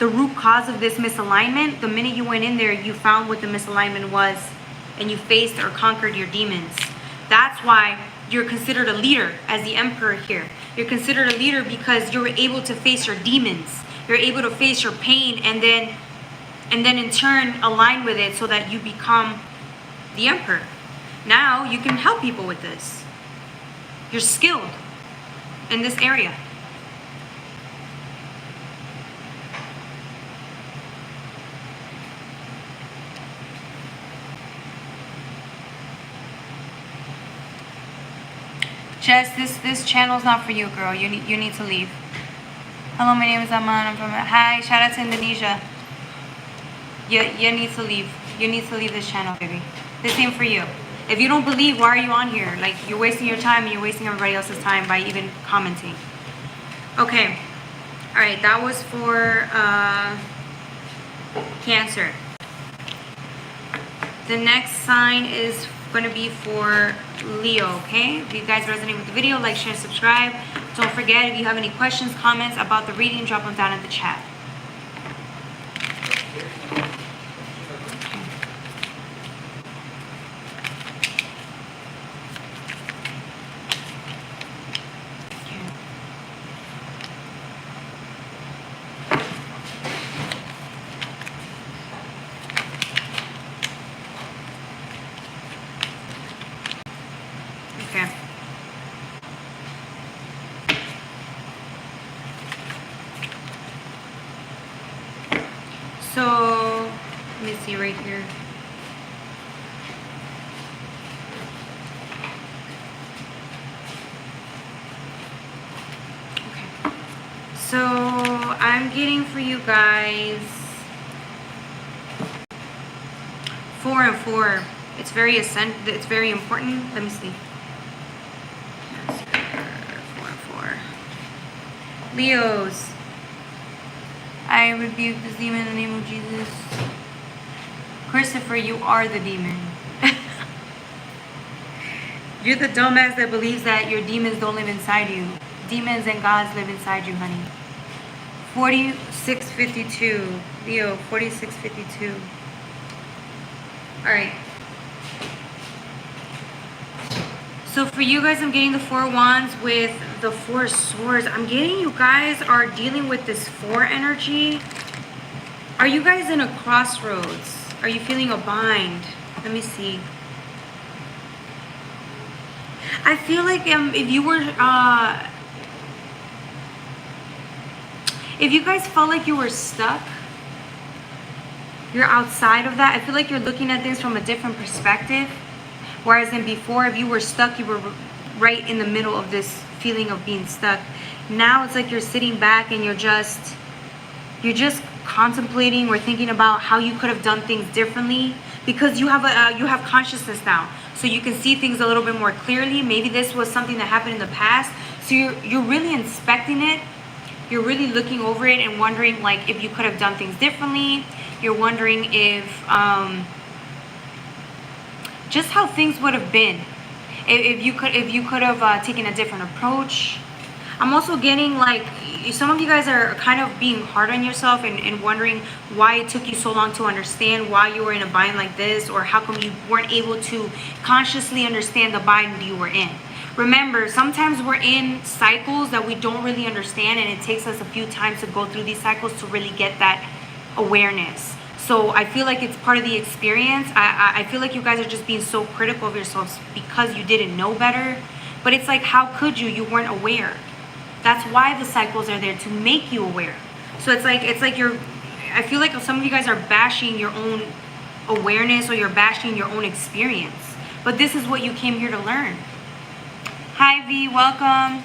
A: root cause of this misalignment, the minute you went in there, you found what the misalignment was, and you faced or conquered your demons. That's why you're considered a leader as the Emperor here. You're considered a leader because you're able to face your demons. You're able to face your pain, and then in turn align with it so that you become the Emperor. Now you can help people with this. You're skilled in this area. Jess, this channel's not for you, girl. You need to leave. Hello, my name is Aman. I'm from... Hi, shout out to Indonesia. You need to leave. You need to leave this channel, baby. This ain't for you. If you don't believe, why are you on here? Like, you're wasting your time and you're wasting everybody else's time by even commenting. Okay. All right, that was for Cancer. The next sign is going to be for Leo, okay? If you guys resonate with the video, like, share, subscribe. Don't forget, if you have any questions, comments about the reading, drop them down in the chat. So, let me see right here. Okay. So, I'm getting for you guys 4 and 4. It's very it's very important. Let me see. 4 and 4. Leos. I rebuke this demon in the name of Jesus. Christopher, you are the demon. You're the dumbass that believes that your demons don't live inside you. Demons and gods live inside you, honey. 4652. Leo, 4652. Alright. So for you guys, I'm getting the 4 wands with the 4 swords. I'm getting you guys are dealing with this 4 energy. Are you guys in a crossroads? Are you feeling a bind? Let me see. I feel like if you were, if you guys felt like you were stuck, you're outside of that. I feel like you're looking at things from a different perspective. Whereas in before, if you were stuck, you were right in the middle of this feeling of being stuck. Now it's like you're sitting back and you're just contemplating or thinking about how you could have done things differently, because you have consciousness now, so you can see things a little bit more clearly. Maybe this was something that happened in the past, so you're really inspecting it. You're really looking over it and wondering like if you could have done things differently. You're wondering if just how things would have been if you could have taken a different approach. I'm also getting like some of you guys are kind of being hard on yourself and wondering why it took you so long to understand why you were in a bind like this, or how come you weren't able to consciously understand the bind you were in. Remember, sometimes we're in cycles that we don't really understand, and it takes us a few times to go through these cycles to really get that awareness. So I feel like it's part of the experience. I feel like you guys are just being so critical of yourselves because you didn't know better. But it's like, how could you? You weren't aware. That's why the cycles are there, to make you aware. So it's like I feel like some of you guys are bashing your own awareness, or you're bashing your own experience. But this is what you came here to learn. Hi V, welcome.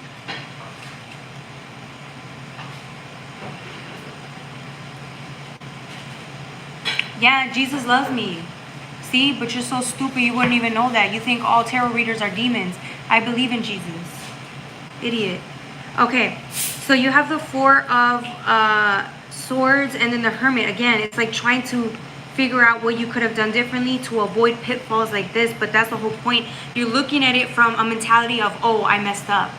A: Yeah, Jesus loves me. See, but you're so stupid you wouldn't even know that. You think all tarot readers are demons. I believe in Jesus. Idiot. Okay, so you have the 4 of swords and then the Hermit. Again, it's like trying to figure out what you could have done differently to avoid pitfalls like this. But that's the whole point. You're looking at it from a mentality of, oh, I messed up.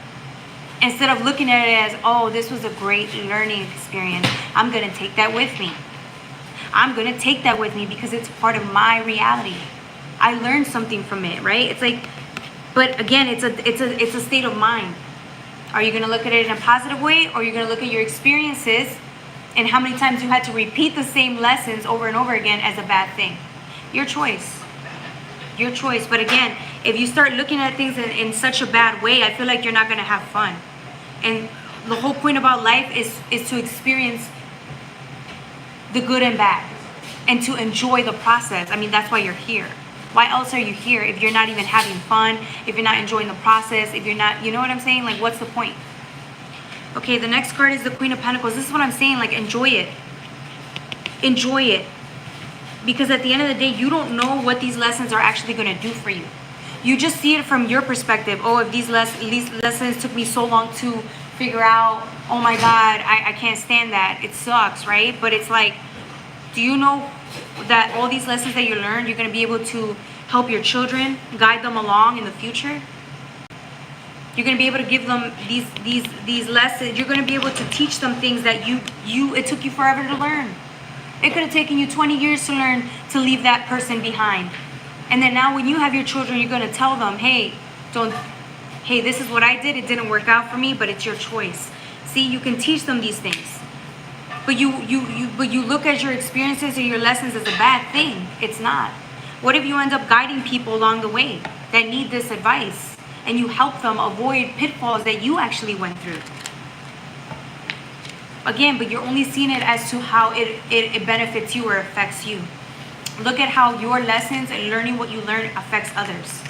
A: Instead of looking at it as, oh, this was a great learning experience. I'm going to take that with me. I'm going to take that with me because it's part of my reality. I learned something from it, right? It's like, but again, it's a state of mind. Are you going to look at it in a positive way, or are you going to look at your experiences and how many times you had to repeat the same lessons over and over again as a bad thing? Your choice. Your choice. But again, if you start looking at things in such a bad way, I feel like you're not going to have fun. And the whole point about life is to experience the good and bad, and to enjoy the process. I mean, that's why you're here. Why else are you here if you're not even having fun, if you're not enjoying the process, if you're not, you know what I'm saying? Like, what's the point? Okay, the next card is the Queen of Pentacles. This is what I'm saying, like, enjoy it. Enjoy it. Because at the end of the day, you don't know what these lessons are actually going to do for you. You just see it from your perspective. Oh, if these lessons took me so long to figure out, oh my God, I can't stand that. It sucks, right? But it's like, do you know that all these lessons that you learned, you're going to be able to help your children, guide them along in the future? You're going to be able to give them these lessons. You're going to be able to teach them things that it took you forever to learn. It could have taken you 20 years to learn to leave that person behind. And then now when you have your children, you're going to tell them, hey, this is what I did. It didn't work out for me, but it's your choice. See, you can teach them these things. But you look at your experiences or your lessons as a bad thing. It's not. What if you end up guiding people along the way that need this advice, and you help them avoid pitfalls that you actually went through? Again, but you're only seeing it as to how it benefits you or affects you. Look at how your lessons and learning what you learn affects others.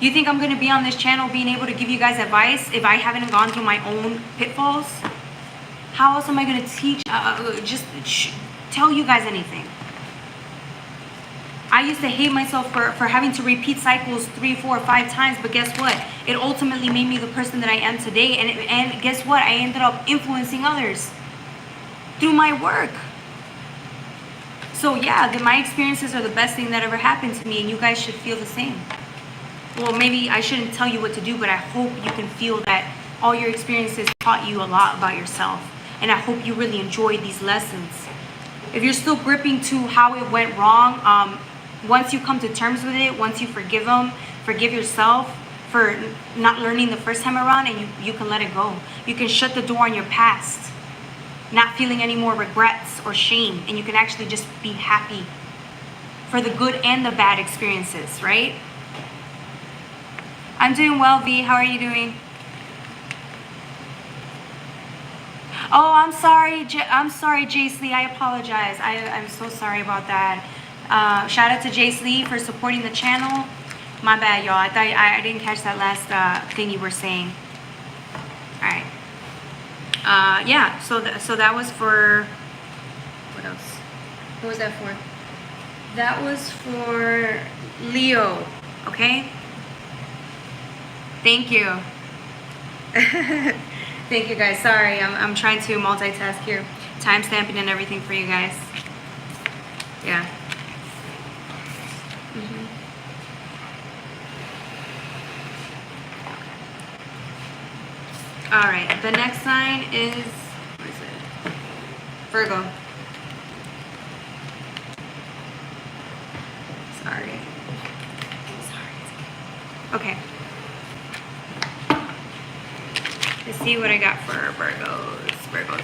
A: You think I'm going to be on this channel being able to give you guys advice if I haven't gone through my own pitfalls? How else am I going to teach, tell you guys anything? I used to hate myself for having to repeat cycles 3, 4, 5 times, but guess what? It ultimately made me the person that I am today, and guess what? I ended up influencing others through my work. So yeah, my experiences are the best thing that ever happened to me, and you guys should feel the same. Well, maybe I shouldn't tell you what to do, but I hope you can feel that all your experiences taught you a lot about yourself, and I hope you really enjoyed these lessons. If you're still gripping to how it went wrong, once you come to terms with it, once you forgive them, forgive yourself for not learning the first time around, and you can let it go. You can shut the door on your past, not feeling any more regrets or shame, and you can actually just be happy for the good and the bad experiences, right? I'm doing well, V. How are you doing? Oh, I'm sorry, Jace Lee. I apologize. I'm so sorry about that. Shout out to Jace Lee for supporting the channel. My bad, y'all. I didn't catch that last thing you were saying. All right. Yeah. So that was for. What else? What was that for? That was for Leo. Okay. Thank you. Thank you, guys. Sorry, I'm trying to multitask here, time stamping and everything for you guys. Yeah. All right, the next sign is, what is it? Virgo. Sorry. Okay. Let's see what I got for Virgos. Virgos.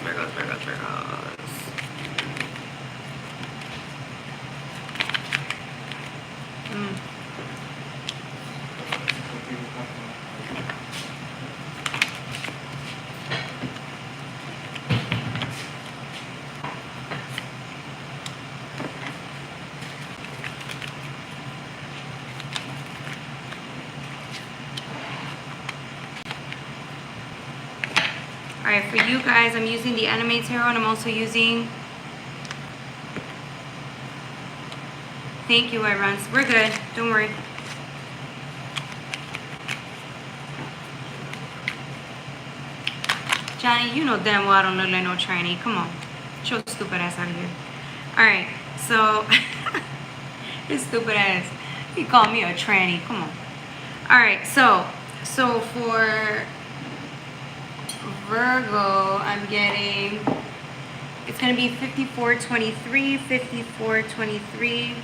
A: Alright, for you guys, I'm using the Anime Tarot, and I'm also using... Thank you, Irons. We're good. Don't worry. Johnny, you know damn well I don't look like no tranny. Come on. Get your stupid ass out of here. Alright, so... His stupid ass. He called me a tranny. Come on. Alright, so for... Virgo, I'm getting, it's going to be 5423, 5423.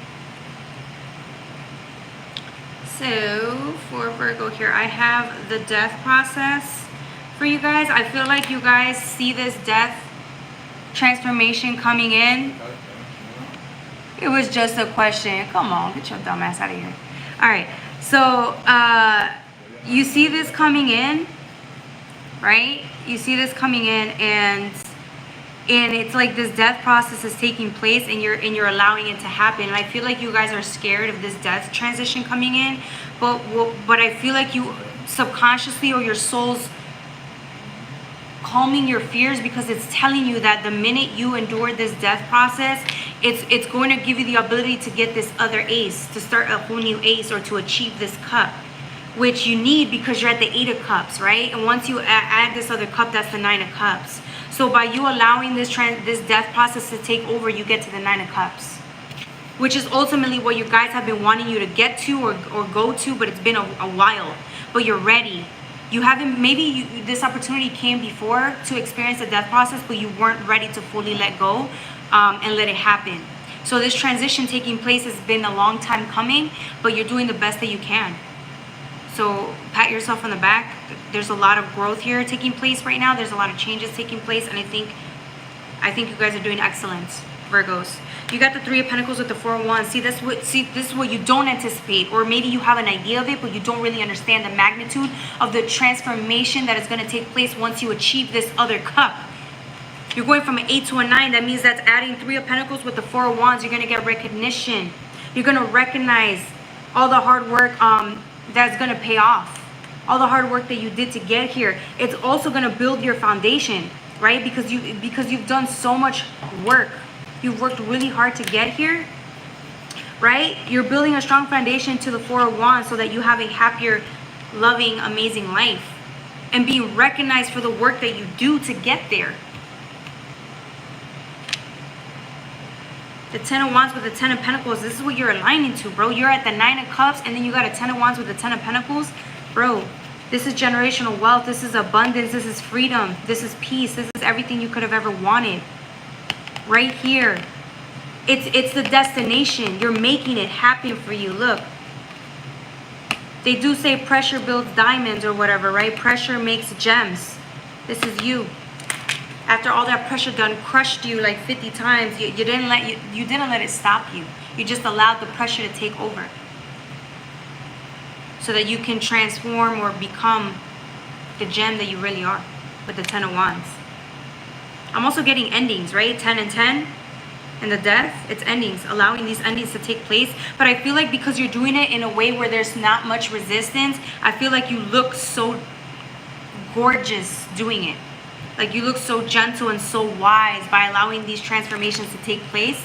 A: So for Virgo here, I have the death process for you guys. I feel like you guys see this death transformation coming in. It was just a question. Come on, get your dumb ass out of here. All right, so you see this coming in, right? You see this coming in, and And it's like this death process is taking place, and you're allowing it to happen. And I feel like you guys are scared of this death transition coming in, but I feel like you subconsciously, or your soul's calming your fears, because it's telling you that the minute you endure this death process, it's going to give you the ability to get this other ace, to start a whole new ace, or to achieve this cup, which you need because you're at the 8 of cups, right? And once you add this other cup, that's the 9 of cups. So by you allowing this death process to take over, you get to the 9 of cups, which is ultimately what you guys have been wanting you to get to, or go to, but it's been a while. But you're ready. You haven't, maybe this opportunity came before to experience the death process, but you weren't ready to fully let go and let it happen. So this transition taking place has been a long time coming, but you're doing the best that you can. So pat yourself on the back. There's a lot of growth here taking place right now. There's a lot of changes taking place, and I think you guys are doing excellent, Virgos. You got the 3 of Pentacles with the 4 of Wands. See, this is what you don't anticipate, or maybe you have an idea of it, but you don't really understand the magnitude of the transformation that is going to take place once you achieve this other cup. You're going from an 8 to a 9. That means that's adding 3 of Pentacles with the 4 of Wands. You're going to get recognition. You're going to recognize all the hard work that's going to pay off. All the hard work that you did to get here. It's also going to build your foundation, right? Because you've done so much work. You've worked really hard to get here, right? You're building a strong foundation to the 4 of Wands so that you have a happier, loving, amazing life, and being recognized for the work that you do to get there. The 10 of Wands with the 10 of Pentacles, this is what you're aligning to, bro. You're at the 9 of Cups, and then you got a 10 of Wands with the 10 of Pentacles. Bro, this is generational wealth. This is abundance. This is freedom. This is peace. This is everything you could have ever wanted. Right here. It's the destination. You're making it happen for you. Look. They do say pressure builds diamonds or whatever, right? Pressure makes gems. This is you. After all that pressure done crushed you like 50 times, you didn't let it stop you. You just allowed the pressure to take over, so that you can transform or become the gem that you really are with the 10 of Wands. I'm also getting endings, right? 10 and 10 and the death, it's endings, allowing these endings to take place. But I feel like because you're doing it in a way where there's not much resistance, I feel like you look so gorgeous doing it. Like you look so gentle and so wise by allowing these transformations to take place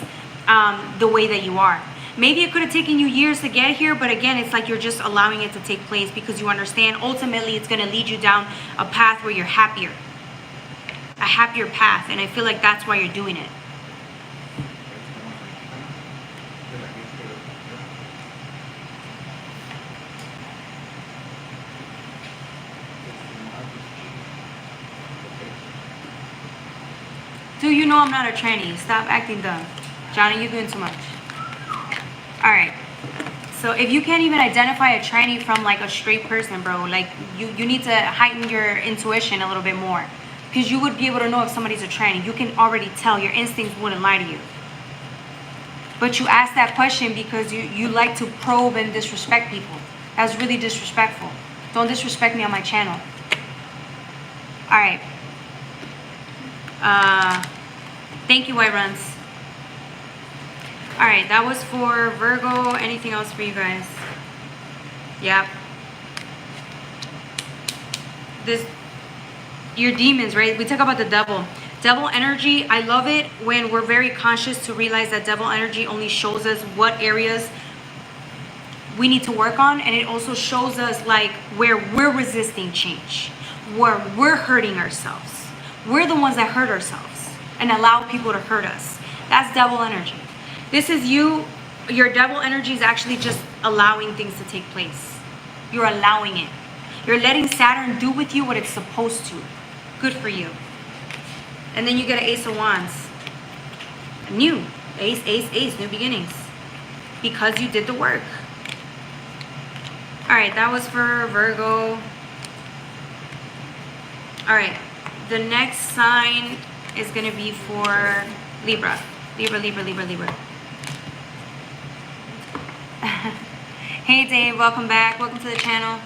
A: the way that you are. Maybe it could have taken you years to get here, but again, it's like you're just allowing it to take place because you understand ultimately it's going to lead you down a path where you're happier. A happier path, and I feel like that's why you're doing it. Do you know I'm not a tranny? Stop acting dumb. Johnny, you're doing too much. Alright. So if you can't even identify a tranny from like a straight person, bro, like you need to heighten your intuition a little bit more. Because you would be able to know if somebody's a tranny. You can already tell. Your instincts wouldn't lie to you. But you ask that question because you like to probe and disrespect people. That's really disrespectful. Don't disrespect me on my channel. Alright. Thank you, White Runs. Alright, that was for Virgo. Anything else for you guys? Yep. Your demons, right? We talk about the devil. Devil energy, I love it when we're very conscious to realize that devil energy only shows us what areas we need to work on. And it also shows us like where we're resisting change, where we're hurting ourselves. We're the ones that hurt ourselves and allow people to hurt us. That's devil energy. This is you. Your devil energy is actually just allowing things to take place. You're allowing it. You're letting Saturn do with you what it's supposed to. Good for you. And then you get an Ace of Wands. New. Ace, ace, ace. New beginnings. Because you did the work. Alright, that was for Virgo. Alright. The next sign is going to be for Libra. Libra, Libra, Libra, Libra. Hey Dave, welcome back. Welcome to the channel.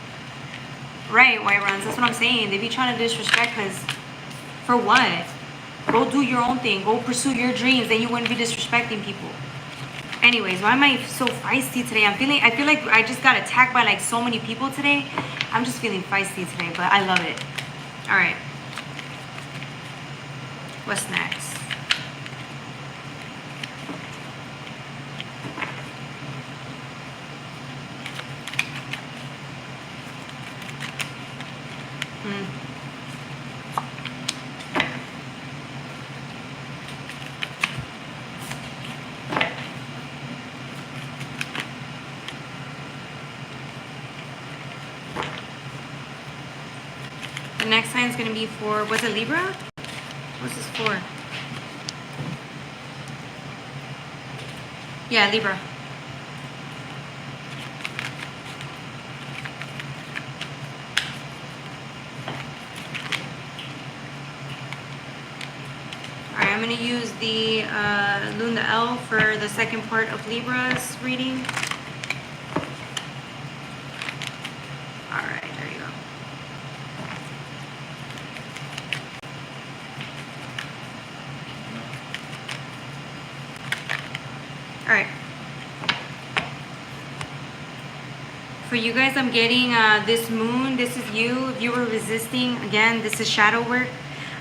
A: Right, White Runs. That's what I'm saying. They be trying to disrespect because for what? Go do your own thing. Go pursue your dreams. Then you wouldn't be disrespecting people. Anyways, why am I so feisty today? I feel like I just got attacked by like so many people today. I'm just feeling feisty today, but I love it. All right. What's next? The next sign is going to be for, was it Libra? What's this for? Yeah, Libra. Alright, I'm going to use the Luna L for the second part of Libra's reading. Alright, there you go. Alright. For you guys, I'm getting this moon. This is you. If you were resisting, again, this is shadow work.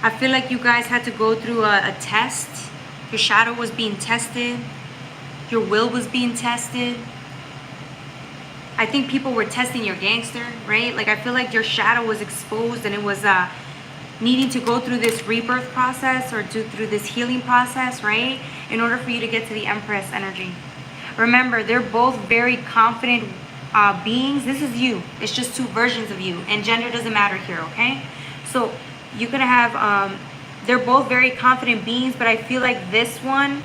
A: I feel like you guys had to go through a test. Your shadow was being tested. Your will was being tested. I think people were testing your gangster, right? Like, I feel like your shadow was exposed and it was needing to go through this rebirth process or through this healing process, right? In order for you to get to the Empress energy. Remember, they're both very confident beings. This is you. It's just two versions of you. And gender doesn't matter here, okay? So you're going to have, they're both very confident beings, but I feel like this one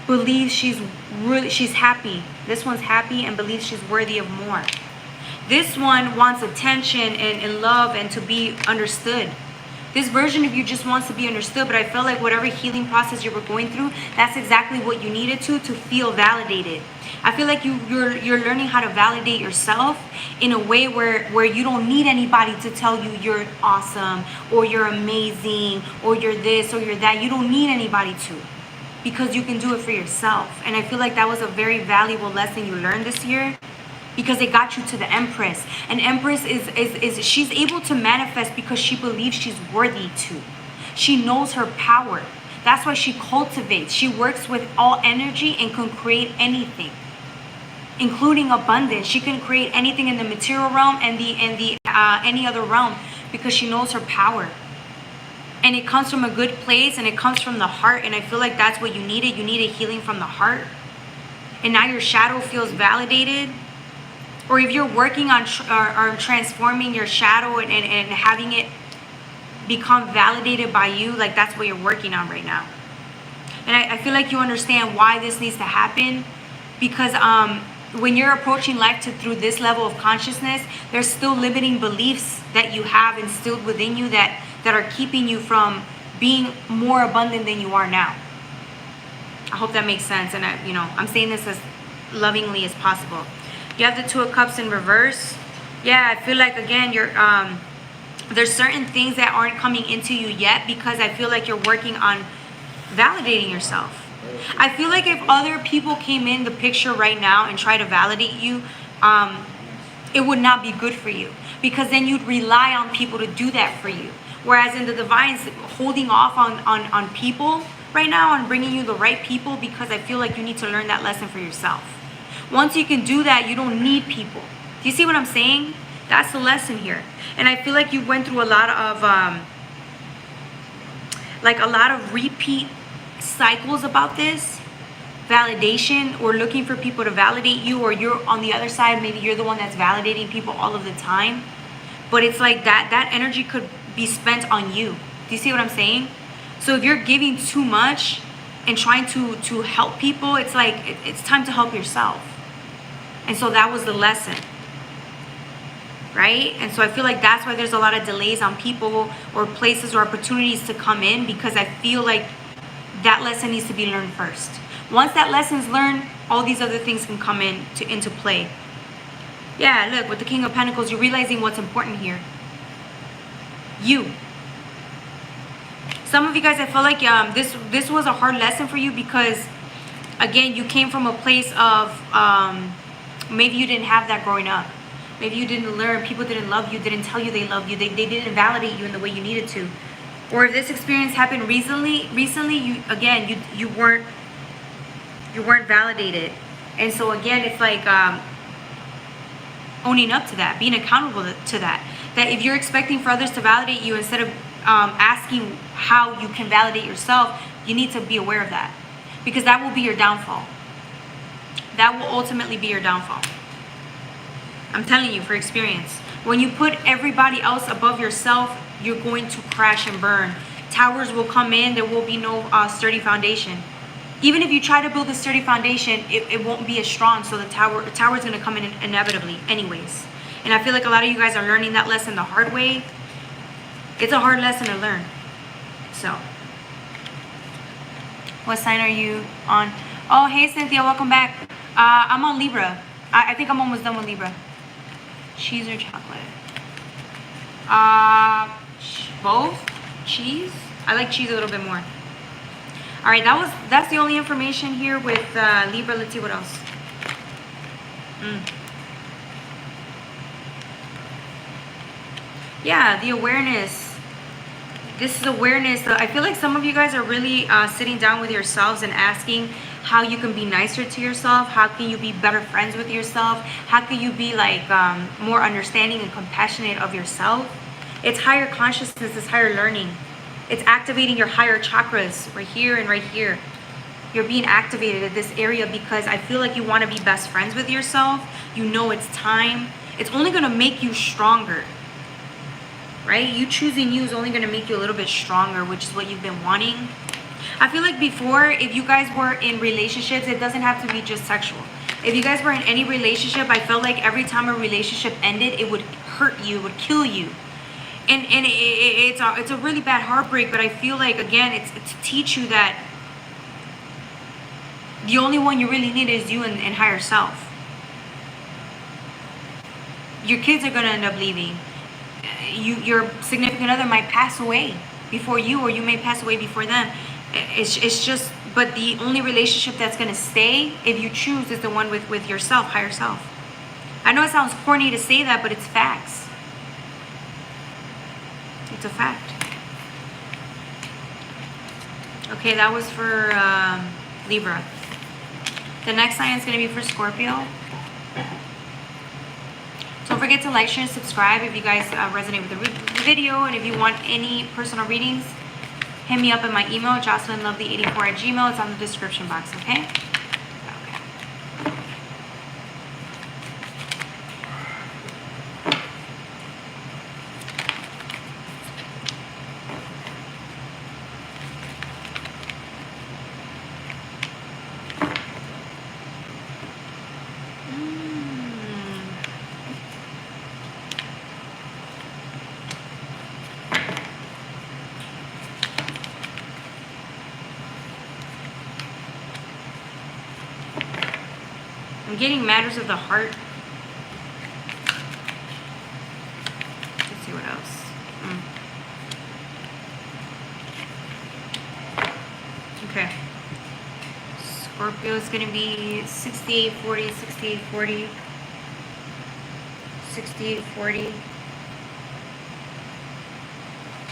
A: believes she's happy. This one's happy and believes she's worthy of more. This one wants attention and love and to be understood. This version of you just wants to be understood, but I feel like whatever healing process you were going through, that's exactly what you needed to feel validated. I feel like you're learning how to validate yourself in a way where you don't need anybody to tell you you're awesome or you're amazing or you're this or you're that. You don't need anybody to, because you can do it for yourself. And I feel like that was a very valuable lesson you learned this year, because it got you to the Empress. And Empress is she's able to manifest because she believes she's worthy to. She knows her power. That's why she cultivates. She works with all energy and can create anything, including abundance. She can create anything in the material realm and the any other realm, because she knows her power. And it comes from a good place, and it comes from the heart. And I feel like that's what you needed. You needed healing from the heart. And now your shadow feels validated. Or if you're working on transforming your shadow and having it become validated by you, like that's what you're working on right now. And I feel like you understand why this needs to happen, because when you're approaching life through this level of consciousness, there's still limiting beliefs that you have instilled within you that are keeping you from being more abundant than you are now. I hope that makes sense. And I'm saying this as lovingly as possible. You have the Two of Cups in reverse. Yeah, I feel like, again, you're there's certain things that aren't coming into you yet, because I feel like you're working on validating yourself. I feel like if other people came in the picture right now and try to validate you, it would not be good for you, because then you'd rely on people to do that for you. Whereas in the Divine's holding off on people right now, on bringing you the right people, because I feel like you need to learn that lesson for yourself. Once you can do that, you don't need people. Do you see what I'm saying? That's the lesson here. And I feel like you went through a lot of repeat cycles about this validation, or looking for people to validate you, or you're on the other side, maybe you're the one that's validating people all of the time. But it's like that energy could be spent on you. Do you see what I'm saying? So if you're giving too much and trying to help people, it's like it's time to help yourself. And so that was the lesson, right? And so I feel like that's why there's a lot of delays on people or places or opportunities to come in, because I feel like that lesson needs to be learned first. Once that lesson's learned, all these other things can come into play. Yeah, look, with the King of Pentacles, you're realizing what's important here. You. Some of you guys, I feel like this was a hard lesson for you because, again, you came from a place of maybe you didn't have that growing up. Maybe you didn't learn. People didn't love you, didn't tell you they loved you. They didn't validate you in the way you needed to. Or if this experience happened recently, you weren't validated. And so again, it's like owning up to that, being accountable to that. That if you're expecting for others to validate you instead of asking how you can validate yourself, you need to be aware of that. Because that will be your downfall. That will ultimately be your downfall. I'm telling you, for experience. When you put everybody else above yourself, you're going to crash and burn. Towers will come in. There will be no sturdy foundation. Even if you try to build a sturdy foundation, it won't be as strong. So the tower is going to come in inevitably anyways. And I feel like a lot of you guys are learning that lesson the hard way. It's a hard lesson to learn. So, what sign are you on? Oh, hey, Cynthia. Welcome back. I'm on Libra. I think I'm almost done with Libra. Cheese or chocolate? Both. Cheese. I like cheese a little bit more. All right, that's the only information here with Libra. Let's see what else. Yeah, the awareness. This is awareness. I feel like some of you guys are really sitting down with yourselves and asking how you can be nicer to yourself. How can you be better friends with yourself? How can you be like more understanding and compassionate of yourself? It's higher consciousness. It's higher learning. It's activating your higher chakras right here and right here. You're being activated at this area because I feel like you want to be best friends with yourself. You know it's time. It's only going to make you stronger. Right? You choosing you is only going to make you a little bit stronger, which is what you've been wanting. I feel like before, if you guys were in relationships, it doesn't have to be just sexual. If you guys were in any relationship, I felt like every time a relationship ended, it would hurt you, it would kill you. And it's a really bad heartbreak, but I feel like, again, it's to teach you that the only one you really need is you and higher self. Your kids are going to end up leaving. Your significant other might pass away before you, or you may pass away before them. It's just, but the only relationship that's going to stay, if you choose, is the one with yourself, higher self. I know it sounds corny to say that, but it's facts. It's a fact. Okay, that was for Libra. The next sign is going to be for Scorpio. Don't forget to like, share, and subscribe if you guys resonate with the video. And if you want any personal readings, hit me up at my email, jocelynlovely84@gmail.com. It's on the description box, okay? I'm getting matters of the heart. Let's see what else. Okay. Scorpio is going to be 6840, 6840, 6840.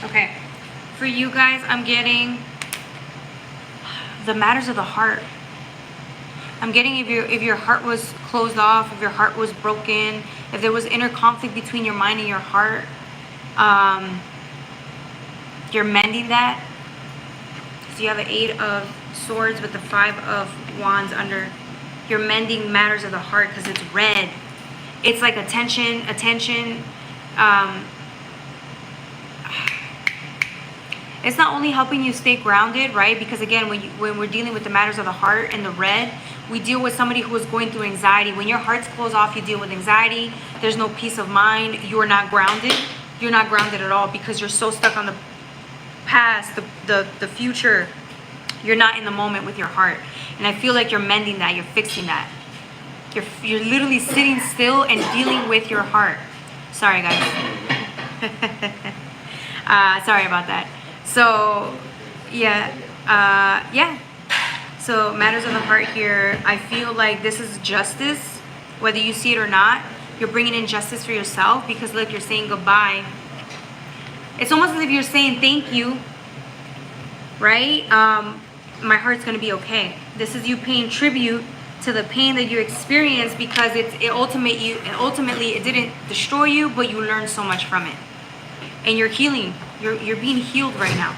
A: Okay. For you guys, I'm getting the matters of the heart. I'm getting if your heart was closed off, if your heart was broken, if there was inner conflict between your mind and your heart, you're mending that. So you have an 8 of Swords with the 5 of Wands under. You're mending matters of the heart because it's red. It's like attention. It's not only helping you stay grounded, right? Because again, when we're dealing with the matters of the heart and the red, we deal with somebody who is going through anxiety. When your heart's closed off, you deal with anxiety. There's no peace of mind. You are not grounded. You're not grounded at all because you're so stuck on the past, the future. You're not in the moment with your heart. And I feel like you're mending that. You're fixing that. You're literally sitting still and dealing with your heart. Sorry, guys. Sorry about that. So, yeah. Yeah. So, matters of the heart here. I feel like this is justice, whether you see it or not. You're bringing in justice for yourself because, look, you're saying goodbye. It's almost as if you're saying thank you, right? My heart's going to be okay. This is you paying tribute to the pain that you experienced because ultimately it didn't destroy you, but you learned so much from it. And you're healing. You're being healed right now.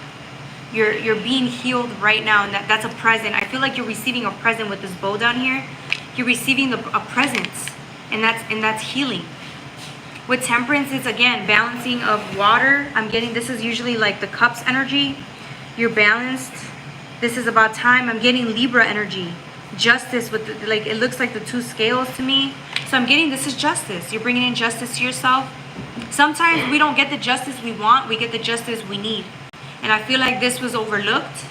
A: You're being healed right now, and that's a present. I feel like you're receiving a present with this bow down here. You're receiving a present, and that's healing. With temperance, it's again balancing of water. I'm getting this is usually like the cups energy. You're balanced. This is about time. I'm getting Libra energy. Justice with the, like, it looks like the 2 scales to me. So I'm getting this is justice. You're bringing in justice to yourself. Sometimes we don't get the justice we want. We get the justice we need. And I feel like this was overlooked.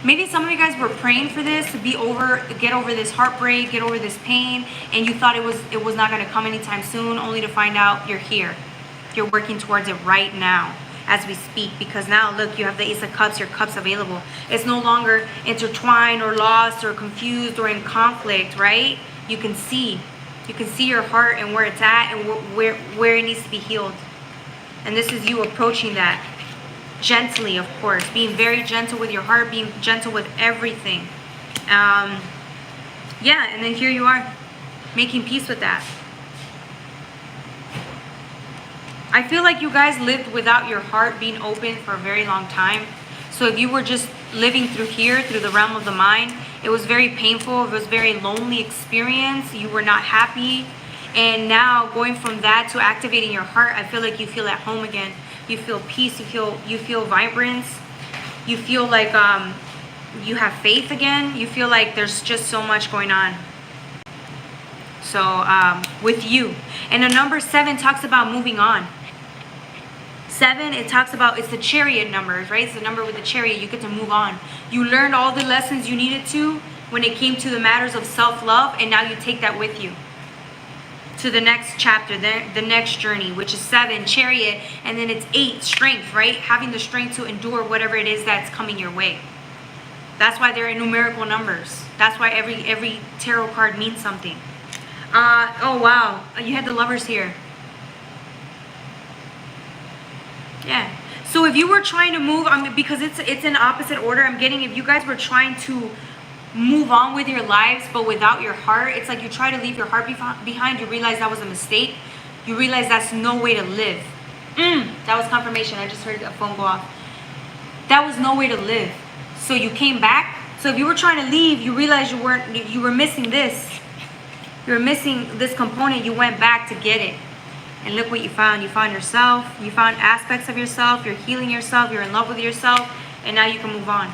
A: Maybe some of you guys were praying for this to get over this heartbreak, get over this pain, and you thought it was not going to come anytime soon, only to find out you're here. You're working towards it right now as we speak, because now look, you have the Ace of Cups, your cups available. It's no longer intertwined or lost or confused or in conflict, right? You can see your heart and where it's at and where it needs to be healed. And this is you approaching that gently, of course, being very gentle with your heart, being gentle with everything. Yeah, and then here you are making peace with that. I feel like you guys lived without your heart being open for a very long time. So if you were just living through here, through the realm of the mind, it was very painful. It was a very lonely experience. You were not happy. And now going from that to activating your heart, I feel like you feel at home again. You feel peace. You feel vibrance. You feel like you have faith again. You feel like there's just so much going on. So with you. And the number 7 talks about moving on. 7, it talks about, it's the chariot numbers, right? It's the number with the chariot. You get to move on. You learned all the lessons you needed to when it came to the matters of self-love, and now you take that with you to the next chapter, the next journey, which is 7, chariot, and then it's 8, strength, right? Having the strength to endure whatever it is that's coming your way. That's why they're in numerical numbers. That's why every tarot card means something. Oh wow, you had the Lovers here. Yeah. So if you were trying to move, because it's in opposite order, I'm getting if you guys were trying to move on with your lives, but without your heart, it's like you try to leave your heart behind, you realize that was a mistake. You realize that's no way to live. That was confirmation. I just heard a phone go off. That was no way to live. So you came back. So if you were trying to leave, you realized you were missing this. You were missing this component. You went back to get it. And look what you found. You found yourself. You found aspects of yourself. You're healing yourself. You're in love with yourself. And now you can move on.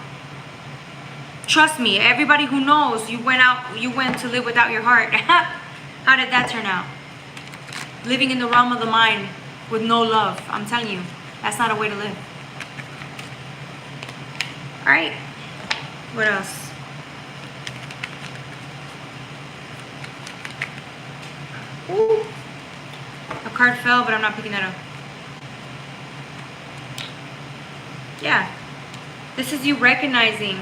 A: Trust me, everybody who knows you went to live without your heart. How did that turn out? Living in the realm of the mind with no love. I'm telling you, that's not a way to live. All right. What else? Ooh. A card fell, but I'm not picking that up. Yeah. This is you recognizing.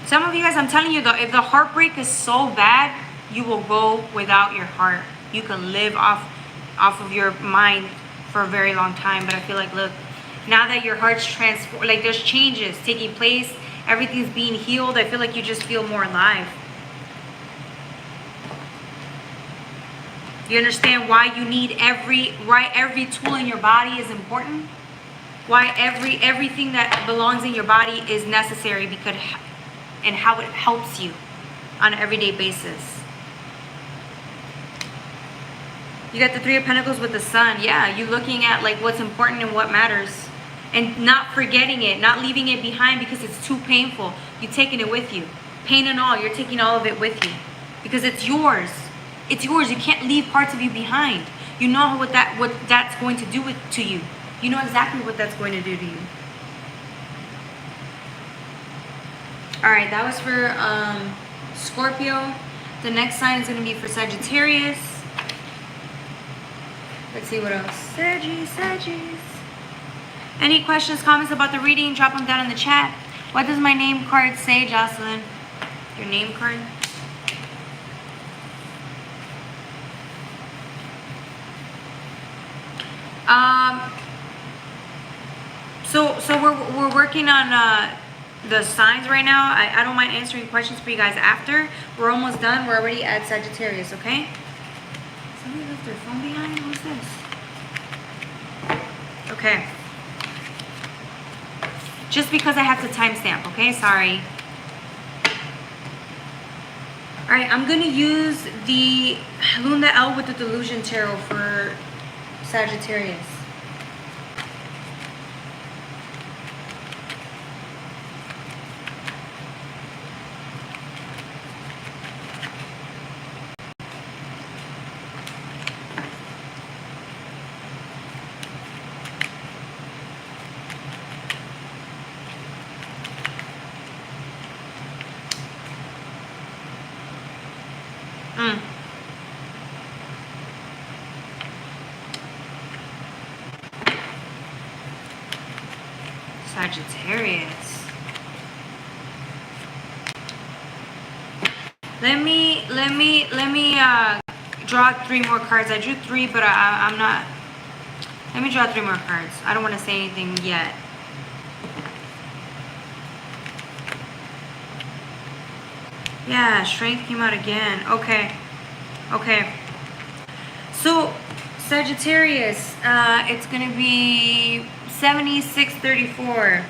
A: Some of you guys, I'm telling you, though, if the heartbreak is so bad, you will go without your heart. You can live off of your mind for a very long time. But I feel like, look, now that your heart's transformed, like there's changes taking place, everything's being healed, I feel like you just feel more alive. You understand why you need why every tool in your body is important? Why everything that belongs in your body is necessary, because and how it helps you on an everyday basis. You got the 3 of Pentacles with the Sun. Yeah, you looking at like what's important and what matters. And not forgetting it, not leaving it behind because it's too painful. You're taking it with you. Pain and all, you're taking all of it with you. Because it's yours. It's yours. You can't leave parts of you behind. You know what that's going to do to you. You know exactly what that's going to do to you. Alright, that was for Scorpio. The next sign is going to be for Sagittarius. Let's see what else. Saggies. Any questions, comments about the reading? Drop them down in the chat. What does my name card say, Jocelyn? Your name card? So we're working on the signs right now. I don't mind answering questions for you guys after. We're almost done. We're already at Sagittarius, okay? Somebody left their phone behind? What's this? Okay. Just because I have to timestamp, okay? Sorry. Alright, I'm going to use the Luna L with the Delusion Tarot for Sagittarius. Sagittarius. Let me draw 3 more cards. I drew 3, but I'm not. Let me draw 3 more cards. I don't want to say anything yet. Yeah, strength came out again. Okay. Okay. So, Sagittarius, it's going to be 7634.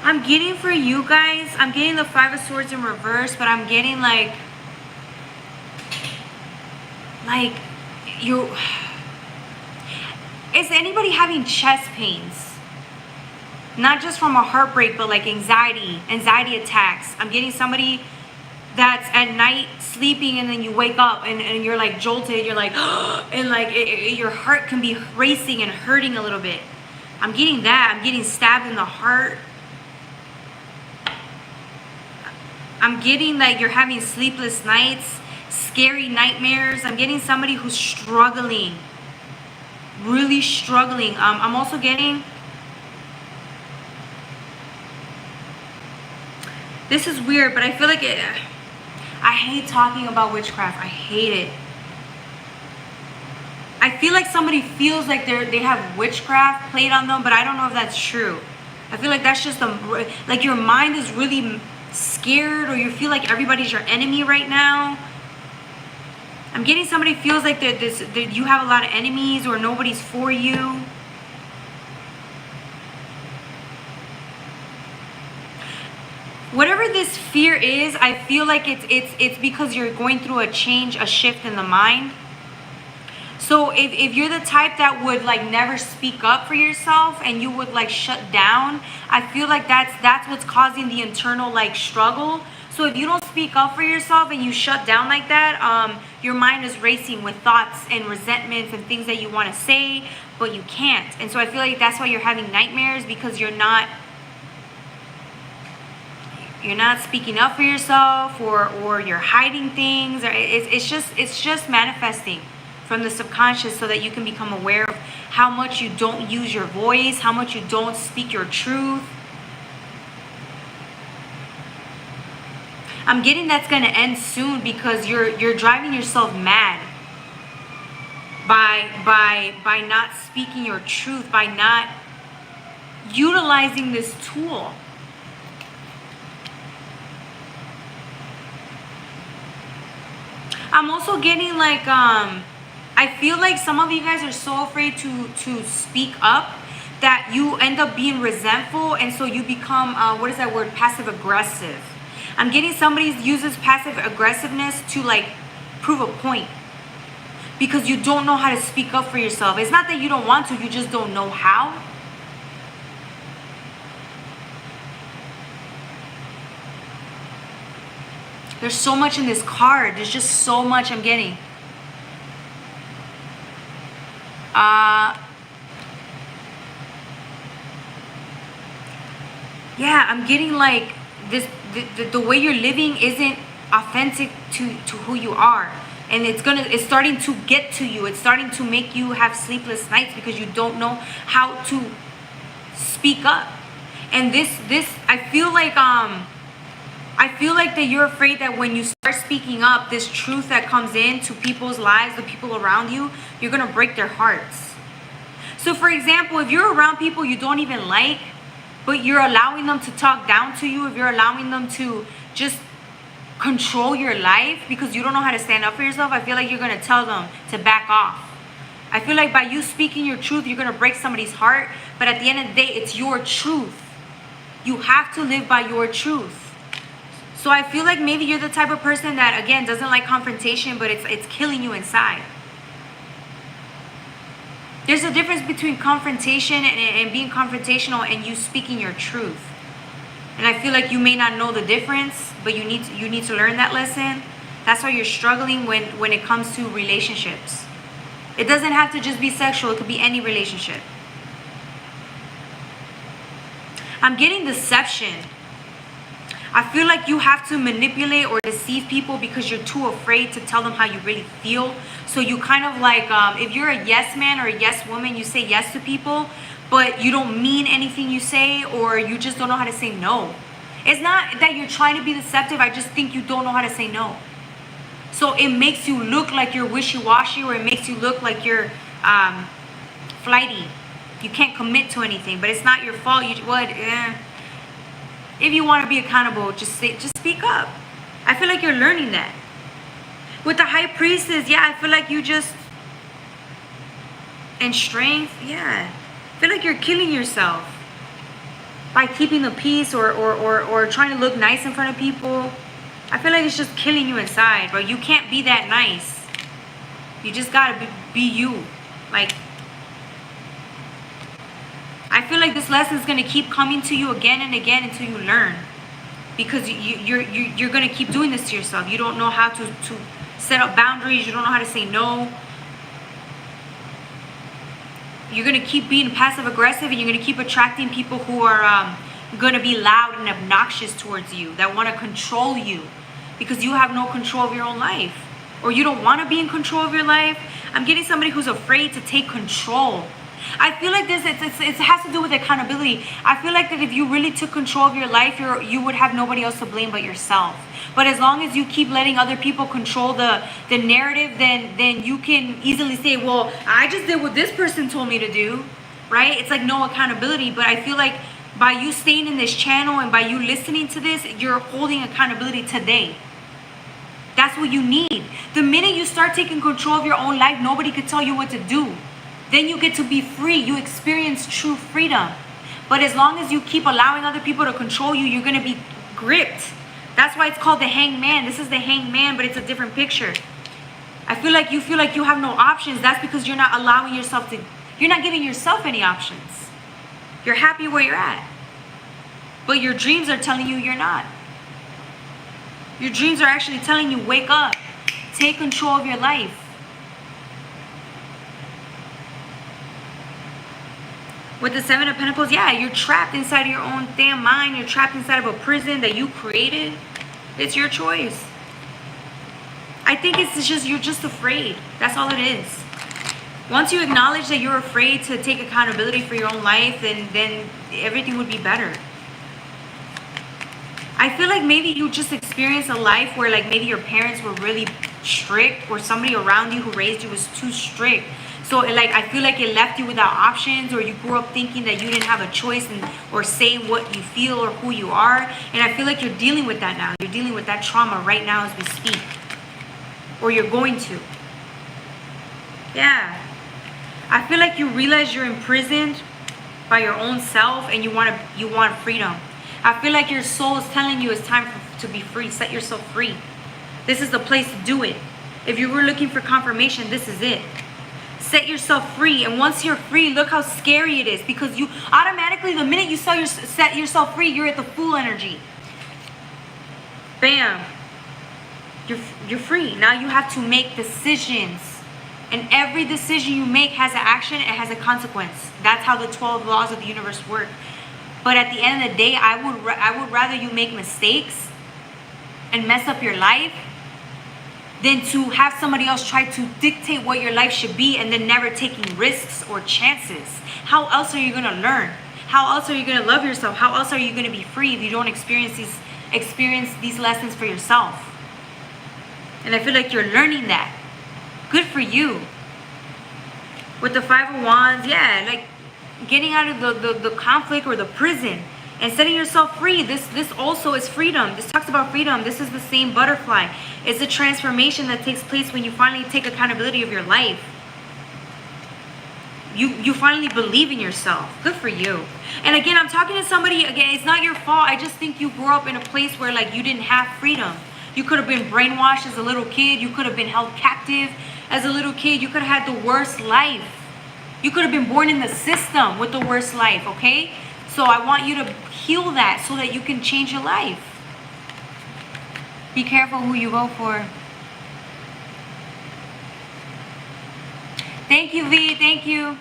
A: I'm getting for you guys, I'm getting the 5 of Swords in reverse, but I'm getting like you. Is anybody having chest pains? Not just from a heartbreak, but like anxiety attacks. I'm getting somebody that's at night sleeping and then you wake up and you're like jolted, you're like, and like your heart can be racing and hurting a little bit. I'm getting that. I'm getting stabbed in the heart. I'm getting like you're having sleepless nights, scary nightmares. I'm getting somebody who's struggling, really struggling. I'm also getting, this is weird, but I feel like I hate talking about witchcraft. I hate it. I feel like somebody feels like they have witchcraft played on them, but I don't know if that's true. I feel like that's just like your mind is really scared, or you feel like everybody's your enemy right now. I'm getting somebody feels like that you have a lot of enemies or nobody's for you. Whatever this fear is, I feel like it's because you're going through a change, a shift in the mind. So if you're the type that would like never speak up for yourself and you would like shut down, I feel like that's what's causing the internal like struggle. So if you don't speak up for yourself and you shut down like that, your mind is racing with thoughts and resentments and things that you want to say, but you can't. And so I feel like that's why you're having nightmares, because you're not speaking up for yourself, or you're hiding things, or it's just manifesting from the subconscious so that you can become aware of how much you don't use your voice, how much you don't speak your truth. I'm getting that's going to end soon because you're driving yourself mad by not speaking your truth, by not utilizing this tool. I'm also getting like I feel like some of you guys are so afraid to speak up that you end up being resentful, and so you become what is that word, passive aggressive. I'm getting somebody uses passive aggressiveness to like prove a point, because you don't know how to speak up for yourself. It's not that you don't want to, you just don't know how. There's so much in this card. There's just so much I'm getting. Yeah, I'm getting like this, the way you're living isn't authentic to who you are. And it's starting to get to you. It's starting to make you have sleepless nights because you don't know how to speak up. And this I feel like that you're afraid that when you start speaking up, this truth that comes into people's lives, the people around you, you're gonna break their hearts. So for example, if you're around people you don't even like, but you're allowing them to talk down to you, if you're allowing them to just control your life because you don't know how to stand up for yourself, I feel like you're going to tell them to back off. I feel like by you speaking your truth, you're going to break somebody's heart. But at the end of the day, it's your truth. You have to live by your truth. So I feel like maybe you're the type of person that, again, doesn't like confrontation, but it's killing you inside. There's a difference between confrontation and being confrontational and you speaking your truth. And I feel like you may not know the difference, but you need to learn that lesson. That's why you're struggling when it comes to relationships. It doesn't have to just be sexual. It could be any relationship. I'm getting deception. I feel like you have to manipulate or deceive people because you're too afraid to tell them how you really feel. So you kind of like, if you're a yes man or a yes woman, you say yes to people, but you don't mean anything you say, or you just don't know how to say no. It's not that you're trying to be deceptive. I just think you don't know how to say no. So it makes you look like you're wishy-washy, or it makes you look like you're flighty. You can't commit to anything, but it's not your fault. If you want to be accountable, just speak up. I feel like you're learning that. With the High Priestess, yeah, I feel like you just, and strength, yeah. I feel like you're killing yourself by keeping the peace or trying to look nice in front of people. I feel like it's just killing you inside, bro. You can't be that nice. You just gotta be you. Like, I feel like this lesson is gonna keep coming to you again and again until you learn, because you're gonna keep doing this to yourself. You don't know how to set up boundaries. You don't know how to say no. You're going to keep being passive aggressive, and you're going to keep attracting people who are going to be loud and obnoxious towards you, that want to control you because you have no control of your own life, or you don't want to be in control of your life. I'm getting somebody who's afraid to take control. I feel like this, it has to do with accountability. I feel like that if you really took control of your life, you would have nobody else to blame but yourself. But as long as you keep letting other people control the narrative, then you can easily say, well, I just did what this person told me to do, right? It's like no accountability. But I feel like by you staying in this channel and by you listening to this, you're holding accountability today. That's what you need. The minute you start taking control of your own life, nobody could tell you what to do. Then you get to be free. You experience true freedom. But as long as you keep allowing other people to control you, you're going to be gripped. That's why it's called the hangman. This is the hangman, but it's a different picture. I feel like you have no options. That's because you're not allowing yourself to, you're not giving yourself any options. You're happy where you're at. But your dreams are telling you you're not. Your dreams are actually telling you, wake up. Take control of your life. With the Seven of Pentacles, yeah, you're trapped inside of your own damn mind. You're trapped inside of a prison that you created. It's your choice. I think it's just, you're just afraid. That's all it is. Once you acknowledge that you're afraid to take accountability for your own life, then everything would be better. I feel like maybe you just experienced a life where like maybe your parents were really strict, or somebody around you who raised you was too strict. So like I feel like it left you without options, or you grew up thinking that you didn't have a choice or say what you feel or who you are. And I feel like you're dealing with that now. You're dealing with that trauma right now as we speak. Or you're going to. Yeah. I feel like you realize you're imprisoned by your own self, and you want freedom. I feel like your soul is telling you it's time to be free. Set yourself free. This is the place to do it. If you were looking for confirmation, this is it. Set yourself free. And once you're free, look how scary it is, because you automatically, the minute you set yourself free, you're at the full energy. Bam. You're free. Now you have to make decisions. And every decision you make has an action, it has a consequence. That's how the 12 laws of the universe work. But at the end of the day, I would rather you make mistakes and mess up your life than to have somebody else try to dictate what your life should be and then never taking risks or chances. How else are you going to learn? How else are you going to love yourself? How else are you going to be free if you don't experience these lessons for yourself? And I feel like you're learning that. Good for you. With the Five of Wands, yeah, like getting out of the conflict or the prison and setting yourself free. This also is freedom. This talks about freedom. This is the same butterfly. It's a transformation that takes place when you finally take accountability of your life. You finally believe in yourself. Good for you. And again, I'm talking to somebody, again, it's not your fault. I just think you grew up in a place where like you didn't have freedom. You could have been brainwashed as a little kid. You could have been held captive as a little kid. You could have had the worst life. You could have been born in the system with the worst life, okay? So I want you to heal that so that you can change your life. Be careful who you vote for. Thank you, V. Thank you.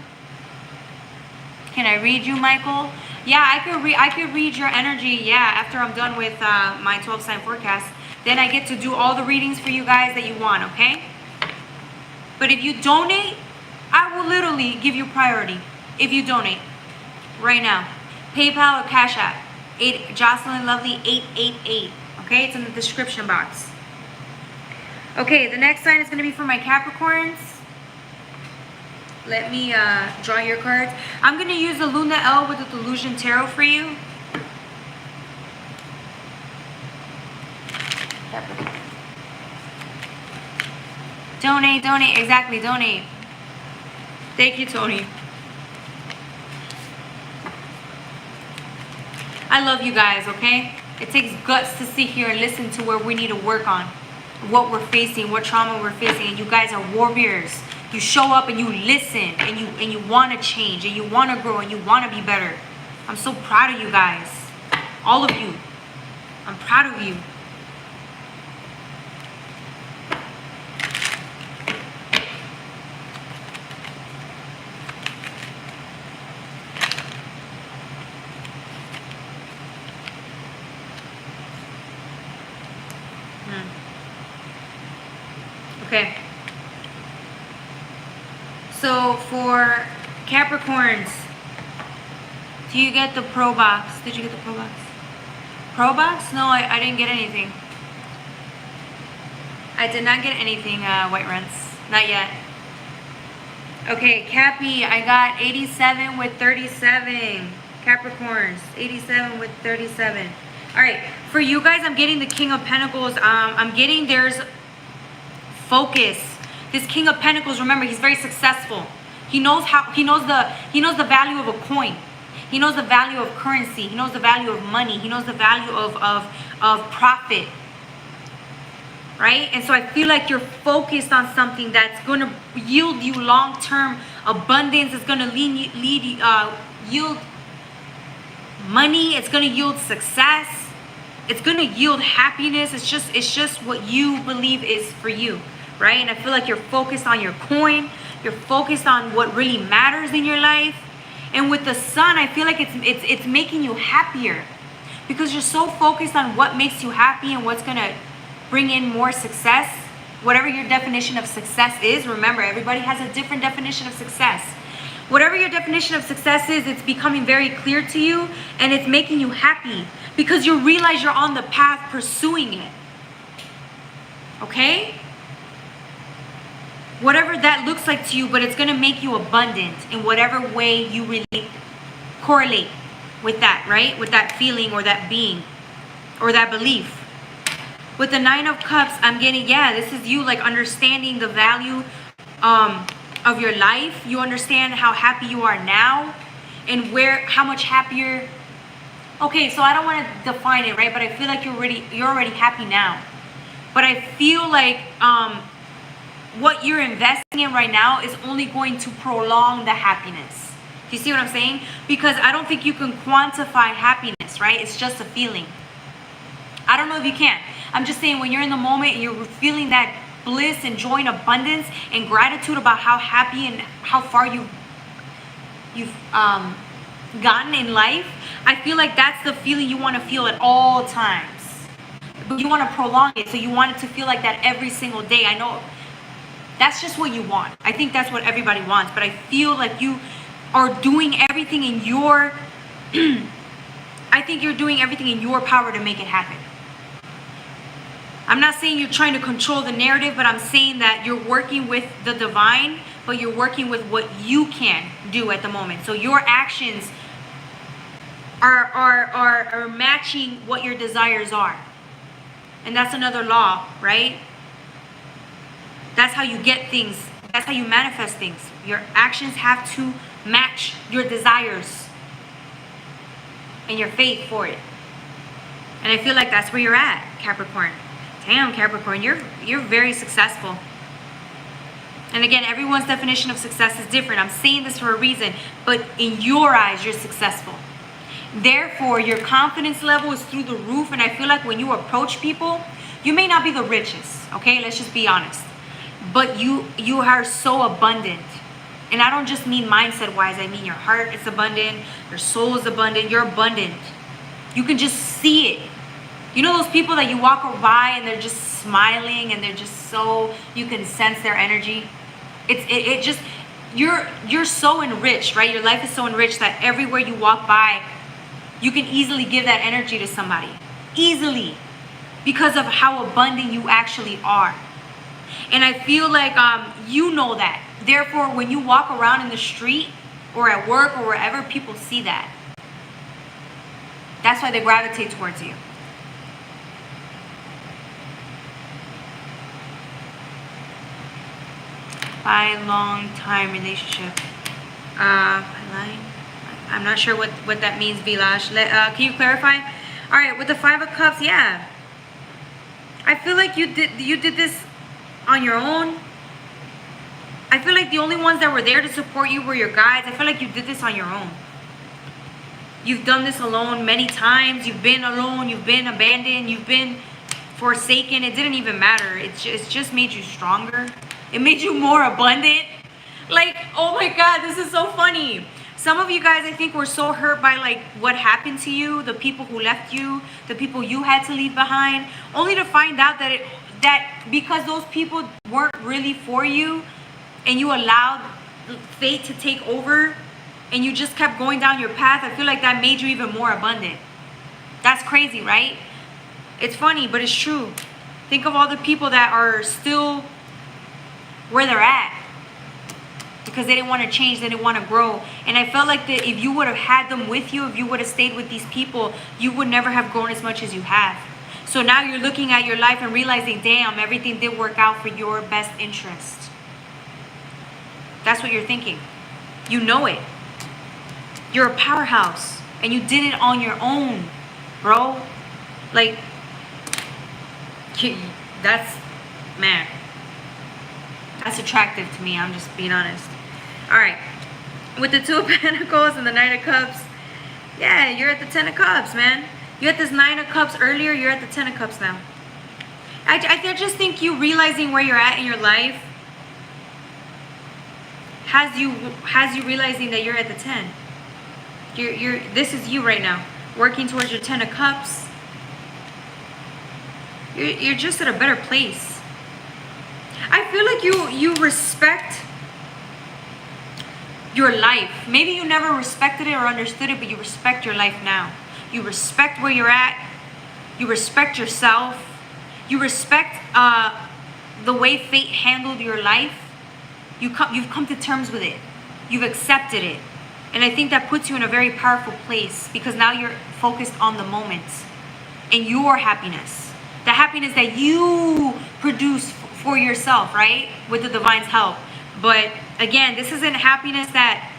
A: Can I read you, Michael? Yeah, I could read your energy, yeah, after I'm done with my 12-sign forecast. Then I get to do all the readings for you guys that you want, okay? But if you donate, I will literally give you priority if you donate right now. PayPal or Cash App. Jocelyn Lovely 888. Okay, it's in the description box. Okay, the next sign is going to be for my Capricorns. Let me draw your cards. I'm going to use the Luna L with the Delusion Tarot for you. Donate, donate, exactly, donate. Thank you, Tony. I love you guys, okay? It takes guts to sit here and listen to where we need to work on, what we're facing, what trauma we're facing, and you guys are warriors. You show up and you listen, and you want to change, and you want to grow, and you want to be better. I'm so proud of you guys, all of you. I'm proud of you. Okay. So for Capricorns, do you get the Pro Box? Did you get the Pro Box? Pro Box? No, I didn't get anything. I did not get anything, White Runs. Not yet. Okay, Cappy, I got 87 with 37. Capricorns, 87 with 37. All right, for you guys, I'm getting the King of Pentacles. I'm getting there's focus. This King of Pentacles, remember, he's very successful. He knows the value of a coin. He knows the value of currency. He knows the value of money. He knows the value of profit. Right? And so I feel like you're focused on something that's going to yield you long-term abundance. It's going to yield money. It's going to yield success. It's going to yield happiness. It's just what you believe is for you. Right? And I feel like you're focused on your coin. You're focused on what really matters in your life. And with the Sun, I feel like it's making you happier, because you're so focused on what makes you happy and what's going to bring in more success. Whatever your definition of success is, remember, everybody has a different definition of success. Whatever your definition of success is, it's becoming very clear to you, and it's making you happy because you realize you're on the path pursuing it. Okay? Whatever that looks like to you, but it's going to make you abundant in whatever way you really correlate with that, right? With that feeling or that being or that belief. With the Nine of Cups, I'm getting, yeah, this is you like understanding the value of your life. You understand how happy you are now and how much happier. Okay, so I don't want to define it, right? But I feel like you're already happy now. But I feel like what you're investing in right now is only going to prolong the happiness. Do you see what I'm saying? Because I don't think you can quantify happiness, right? It's just a feeling. I don't know if you can. I'm just saying, when you're in the moment and you're feeling that bliss and joy and abundance and gratitude about how happy and how far you've gotten in life, I feel like that's the feeling you want to feel at all times. but you want to prolong it. So you want it to feel like that every single day. I know that's just what you want. I think that's what everybody wants. But I feel like you are doing everything in your... I think you're doing everything in your power to make it happen. I'm not saying you're trying to control the narrative, but I'm saying that you're working with the divine, but you're working with what you can do at the moment. So your actions are matching what your desires are. And that's another law, right? That's how you get things. That's how you manifest things. Your actions have to match your desires and your faith for it. And I feel like that's where you're at, Capricorn. Damn, Capricorn, you're very successful. And again, everyone's definition of success is different. I'm saying this for a reason, but in your eyes, you're successful. Therefore, your confidence level is through the roof. And I feel like when you approach people, you may not be the richest, okay? Let's just be honest. But you are so abundant. And I don't just mean mindset-wise. I mean your heart is abundant. Your soul is abundant. You're abundant. You can just see it. You know those people that you walk by and they're just smiling and they're just so... You can sense their energy. It just... You're so enriched, right? Your life is so enriched that everywhere you walk by, you can easily give that energy to somebody. Easily. Because of how abundant you actually are. And I feel like you know that. Therefore, when you walk around in the street or at work or wherever, people see that. That's why they gravitate towards you. By long time relationship. I'm not sure what that means, Vilash. Can you clarify? All right, with the Five of Cups, yeah. I feel like you did this on your own. I feel like the only ones that were there to support you were your guides. I feel like you did this on your own. You've done this alone many times. You've been alone. You've been abandoned. You've been forsaken. It didn't even matter. It's just made you stronger. It made you more abundant. Like, oh my God, this is so funny. Some of you guys, I think, were so hurt by like what happened to you, the people who left you, the people you had to leave behind, only to find out that because those people weren't really for you and you allowed fate to take over and you just kept going down your path, I feel like that made you even more abundant. That's crazy, right? It's funny, but it's true. Think of all the people that are still where they're at because they didn't want to change, they didn't want to grow. And I felt like that if you would have had them with you, if you would have stayed with these people, you would never have grown as much as you have. So now you're looking at your life and realizing, damn, everything did work out for your best interest. That's what you're thinking. You know it. You're a powerhouse and you did it on your own, bro. Like, that's, man, that's attractive to me. I'm just being honest. All right. With the Two of Pentacles and the Nine of Cups, yeah, you're at the Ten of Cups, man. You had this Nine of Cups earlier. You're at the Ten of Cups now. I just think you realizing where you're at in your life has you realizing that you're at the 10. This is you right now, working towards your 10 of Cups. You're just at a better place. I feel like you respect your life. Maybe you never respected it or understood it, but you respect your life now. You respect where you're at. You respect yourself. You respect the way fate handled your life. You've come to terms with it. You've accepted it. And I think that puts you in a very powerful place because now you're focused on the moment and your happiness. The happiness that you produce for yourself, right? With the divine's help. But again, this isn't happiness that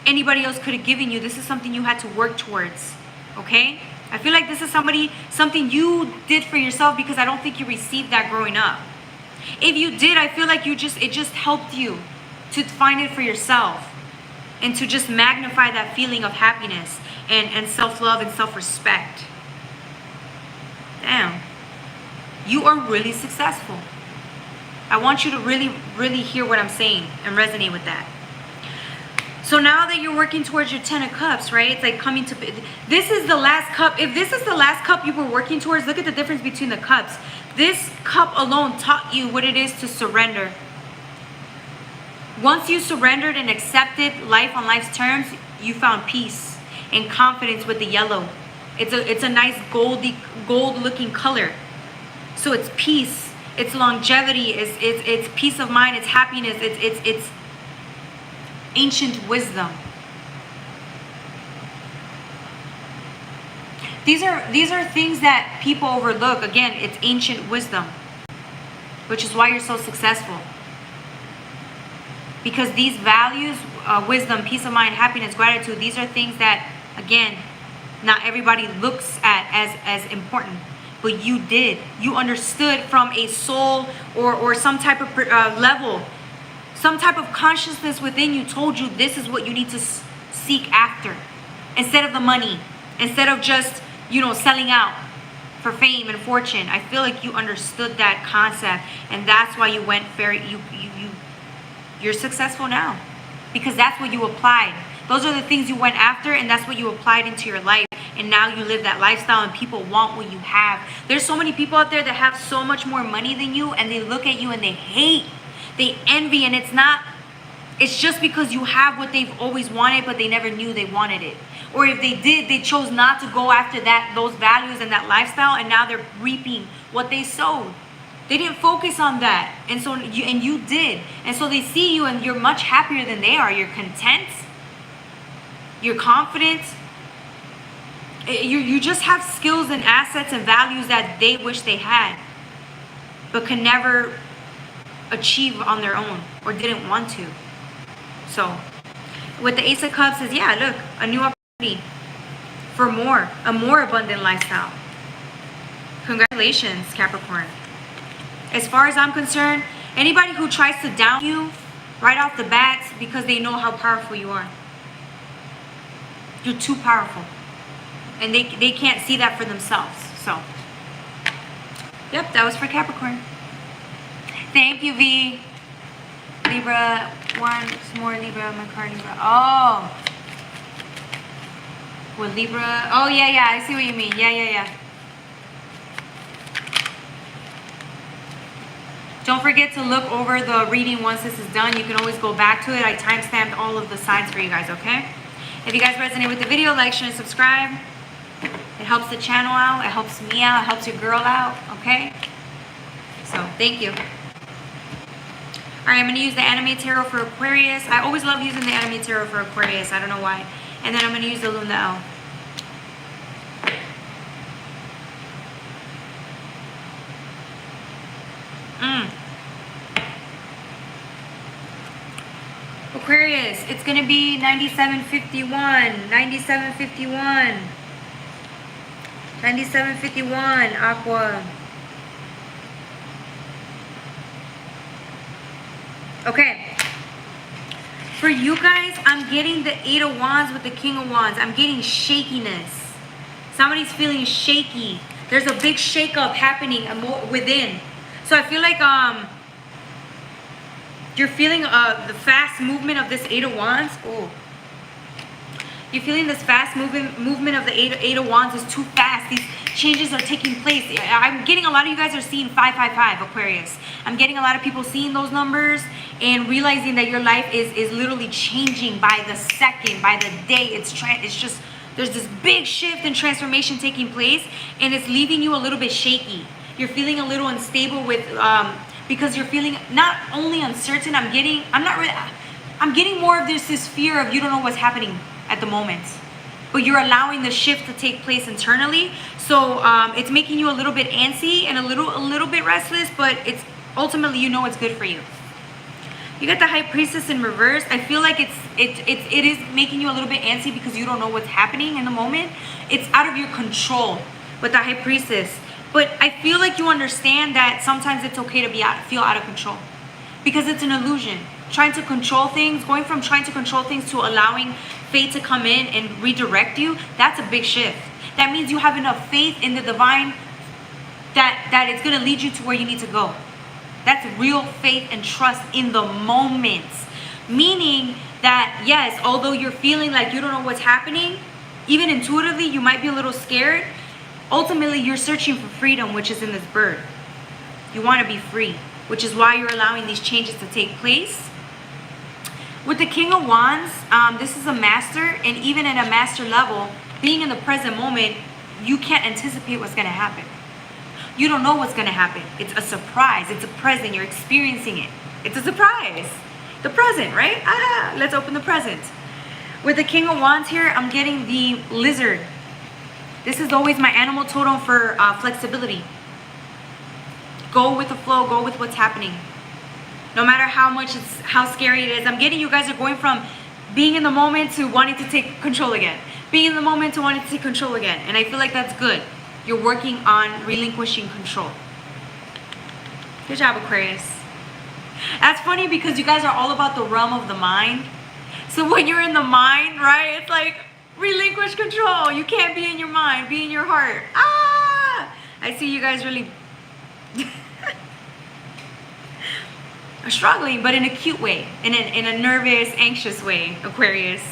A: anybody else could have given you. This is something you had to work towards. Okay? I feel like this is something you did for yourself because I don't think you received that growing up. If you did, I feel like it just helped you to find it for yourself and to just magnify that feeling of happiness and self-love and self-respect. Damn. You are really successful. I want you to really, really hear what I'm saying and resonate with that. So now that you're working towards your 10 of Cups, right? It's like coming to, this is the last cup. If this is the last cup you were working towards, look at the difference between the cups. This cup alone taught you what it is to surrender. Once you surrendered and accepted life on life's terms, you found peace and confidence with the yellow. It's a nice gold looking color. So it's peace, it's longevity, it's peace of mind, it's happiness, it's ancient wisdom. These are things that people overlook. Again, it's ancient wisdom, which is why you're so successful. Because these values, wisdom, peace of mind, happiness, gratitude, these are things that, again, not everybody looks at as important. But you did. You understood from a soul or some type of level. Some type of consciousness within you told you this is what you need to seek after. Instead of the money. Instead of just, selling out for fame and fortune. I feel like you understood that concept. And that's why you went you're successful now. Because that's what you applied. Those are the things you went after, and that's what you applied into your life. And now you live that lifestyle, and people want what you have. There's so many people out there that have so much more money than you, and they look at you and they hate. They envy, and it's just because you have what they've always wanted, but they never knew they wanted it. Or if they did, they chose not to go after those values and that lifestyle, and now they're reaping what they sowed. They didn't focus on that, and you did. And so they see you, and you're much happier than they are. You're content. You're confident. You just have skills and assets and values that they wish they had, but could never achieve on their own or didn't want to. So with the Ace of Cups is, look, a new opportunity for a more abundant lifestyle. Congratulations, Capricorn. As far as I'm concerned, anybody who tries to down you right off the bat because they know how powerful you are. You're too powerful. And they can't see that for themselves. So, yep, that was for Capricorn. Thank you, V. Libra, some more Libra, my card Libra. Oh. With Libra. Oh, yeah, I see what you mean. Yeah. Don't forget to look over the reading once this is done. You can always go back to it. I timestamped all of the signs for you guys, okay? If you guys resonate with the video, like, share, and subscribe. It helps the channel out. It helps me out. It helps your girl out, okay? So, thank you. All right, I'm going to use the Anime Tarot for Aquarius. I always love using the Anime Tarot for Aquarius. I don't know why. And then I'm going to use the Luna L. Aquarius, it's going to be 9751. 9751. 9751, Aqua. Okay. For you guys, I'm getting the 8 of Wands with the King of Wands. I'm getting shakiness. Somebody's feeling shaky. There's a big shakeup happening within. So I feel like you're feeling the fast movement of this 8 of Wands. Oh. You're feeling this fast movement of the eight of Wands is too fast. These changes are taking place. I'm getting a lot of you guys are seeing 555, Aquarius. I'm getting a lot of people seeing those numbers and realizing that your life is literally changing by the second, by the day. It's just, there's this big shift and transformation taking place, and it's leaving you a little bit shaky. You're feeling a little unstable with because you're feeling not only uncertain. I'm getting more of this fear of you don't know what's happening at the moment, but you're allowing the shift to take place internally. So it's making you a little bit antsy and a little bit restless, but it's ultimately, it's good for you. You got the High Priestess in reverse. I feel like it is making you a little bit antsy because you don't know what's happening in the moment. It's out of your control with the High Priestess. But I feel like you understand that sometimes it's okay to feel out of control, because it's an illusion. Trying to control things, going from trying to control things to allowing fate to come in and redirect you, that's a big shift. That means you have enough faith in the divine that it's going to lead you to where you need to go. That's real faith and trust in the moment. Meaning that yes, although you're feeling like you don't know what's happening, even intuitively you might be a little scared, ultimately you're searching for freedom, which is in this bird. You want to be free, which is why you're allowing these changes to take place. With the King of Wands, this is a master, and even at a master level, being in the present moment, you can't anticipate what's going to happen. You don't know what's going to happen. It's a surprise. It's a present. You're experiencing it. It's a surprise. The present, right? Ah, let's open the present. With the King of Wands here, I'm getting the lizard. This is always my animal totem for flexibility. Go with the flow. Go with what's happening. No matter how scary it is. I'm getting you guys are going from being in the moment to wanting to take control again. Being in the moment to wanting to take control again. And I feel like that's good. You're working on relinquishing control. Good job, Aquarius. That's funny because you guys are all about the realm of the mind. So when you're in the mind, right, it's like relinquish control. You can't be in your mind, be in your heart. Ah! I see you guys really are struggling, but in a cute way, in a nervous, anxious way, Aquarius.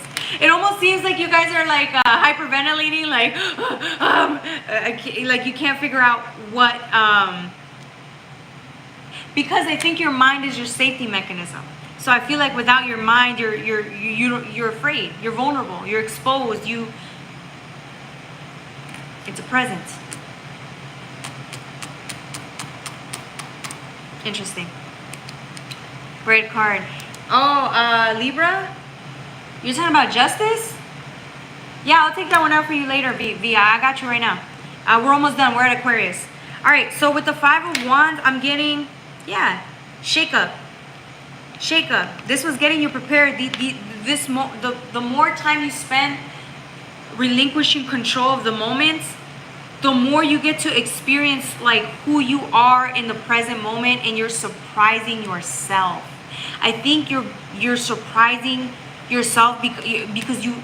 A: It almost seems like you guys are like hyperventilating, like you can't figure out what, because I think your mind is your safety mechanism. So I feel like without your mind, you're afraid, you're vulnerable, you're exposed, it's a present. Interesting. Red card. Oh, Libra? You're talking about justice? Yeah, I'll take that one out for you later, Via. I got you right now. We're almost done. We're at Aquarius. All right, so with the Five of Wands, I'm getting, yeah, shake up. Shake up. This was getting you prepared. The more time you spend relinquishing control of the moments, the more you get to experience like who you are in the present moment, and you're surprising yourself. I think you're surprising yourself because you,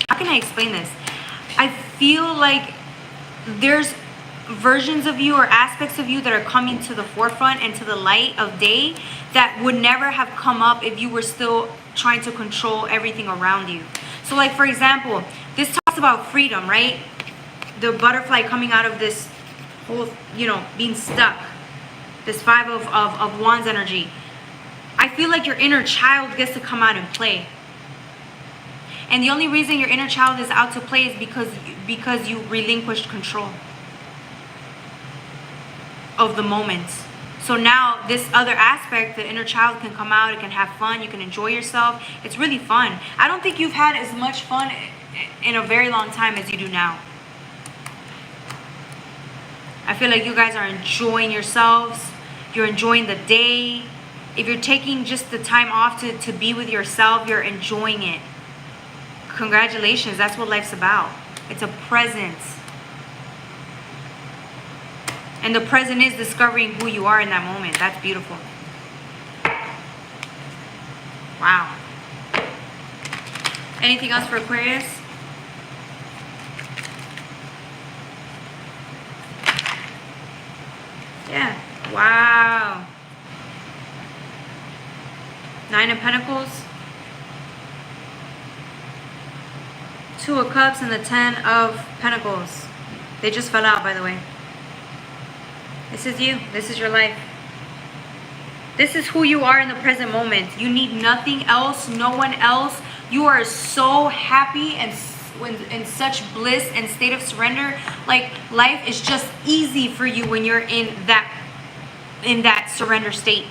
A: how can I explain this? I feel like there's versions of you or aspects of you that are coming to the forefront and to the light of day that would never have come up if you were still trying to control everything around you. So like, for example, this talks about freedom, right? The butterfly coming out of this whole, being stuck. This Five of Wands energy. I feel like your inner child gets to come out and play. And the only reason your inner child is out to play is because you relinquished control of the moment. So now this other aspect, the inner child, can come out. It can have fun. You can enjoy yourself. It's really fun. I don't think you've had as much fun in a very long time as you do now. I feel like you guys are enjoying yourselves. You're enjoying the day. If you're taking just the time off to be with yourself, you're enjoying it. Congratulations. That's what life's about. It's a present. And the present is discovering who you are in that moment. That's beautiful. Wow. Anything else for Aquarius? Yeah. Wow. Nine of Pentacles. Two of Cups and the Ten of Pentacles. They just fell out, by the way. This is you. This is your life. This is who you are in the present moment. You need nothing else, no one else. You are so happy and in such bliss and state of surrender. Like, life is just easy for you when you're in that surrender state.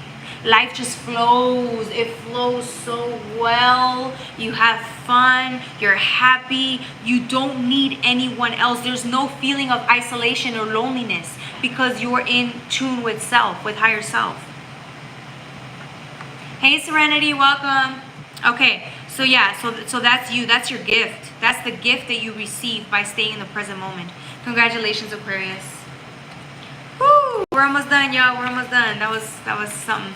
A: Life just flows. It flows so well. You have fun. You're happy. You don't need anyone else. There's no feeling of isolation or loneliness because you're in tune with self, with higher self. Hey, Serenity, welcome. Okay, so yeah, so that's you. That's your gift. That's the gift that you receive by staying in the present moment. Congratulations, Aquarius. Woo! We're almost done, y'all. We're almost done. That was something.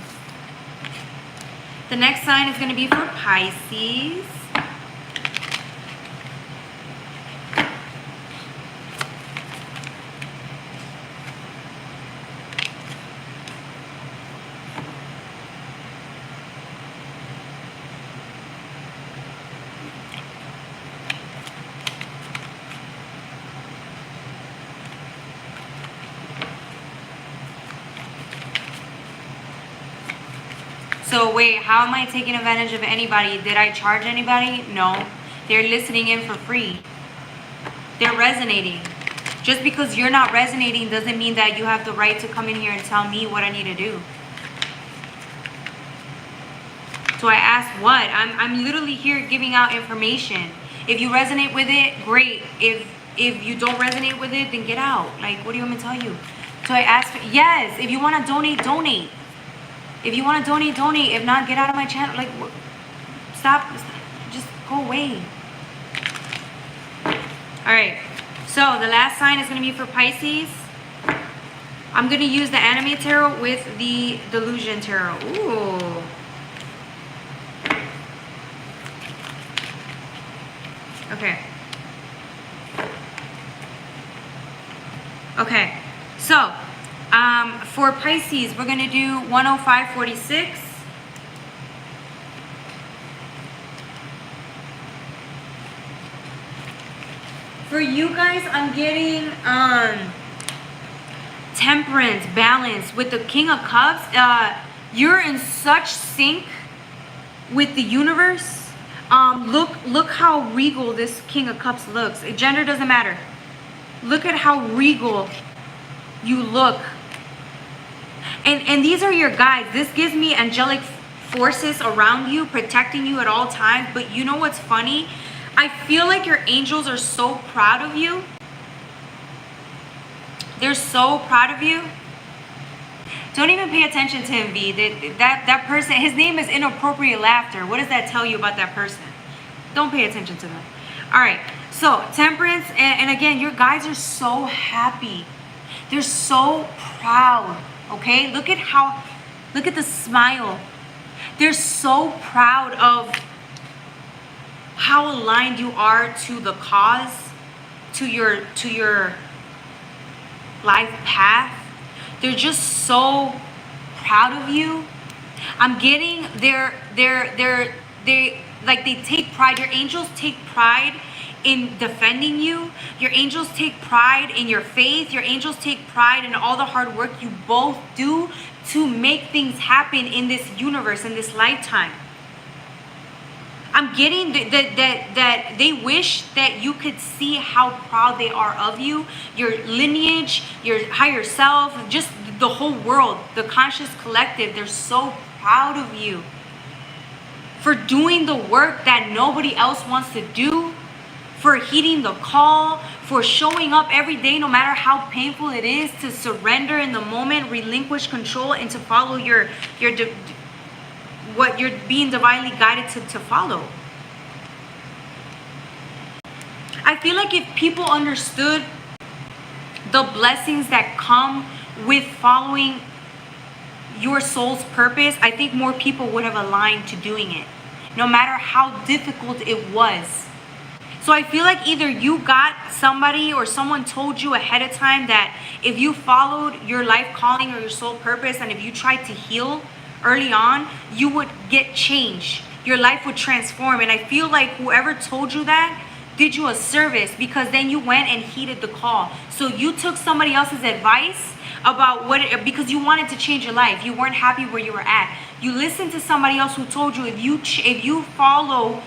A: The next sign is going to be for Pisces. So wait, how am I taking advantage of anybody? Did I charge anybody? No. They're listening in for free. They're resonating. Just because you're not resonating doesn't mean that you have the right to come in here and tell me what I need to do. So I asked what? I'm literally here giving out information. If you resonate with it, great. If you don't resonate with it, then get out. Like, what do you want me to tell you? So I asked, yes, if you want to donate, donate. If you want to donate, donate. If not, get out of my channel. Like, stop. Just go away. All right. So the last sign is going to be for Pisces. I'm going to use the Anime Tarot with the Delusion Tarot. Ooh. Okay. Okay. So, for Pisces, we're going to do 105.46. For you guys, I'm getting temperance, balance. With the King of Cups, you're in such sync with the universe. Look how regal this King of Cups looks. Gender doesn't matter. Look at how regal you look. And these are your guides. This gives me angelic forces around you, protecting you at all times. But you know what's funny? I feel like your angels are so proud of you. They're so proud of you. Don't even pay attention to him, V. That person, his name is Inappropriate Laughter. What does that tell you about that person? Don't pay attention to them. All right. So, temperance. And again, your guides are so happy. They're so proud. Okay? Look at the smile. They're so proud of how aligned you are to the cause, to your life path. They're just so proud of you. I'm getting they take pride. Your angels take pride in defending you. Your angels take pride in your faith. Your angels take pride in all the hard work you both do to make things happen in this universe, in this lifetime. I'm getting that they wish that you could see how proud they are of you, your lineage, your higher self, just the whole world, the conscious collective. They're so proud of you for doing the work that nobody else wants to do, for heeding the call, for showing up every day no matter how painful it is, to surrender in the moment, relinquish control, and to follow what you're being divinely guided to follow. I feel like if people understood the blessings that come with following your soul's purpose, I think more people would have aligned to doing it, no matter how difficult it was. So I feel like either you got somebody or someone told you ahead of time that if you followed your life calling or your soul purpose, and if you tried to heal early on, you would get change. Your life would transform. And I feel like whoever told you that did you a service, because then you went and heeded the call. So you took somebody else's advice about because you wanted to change your life. You weren't happy where you were at. You listened to somebody else who told you if you follow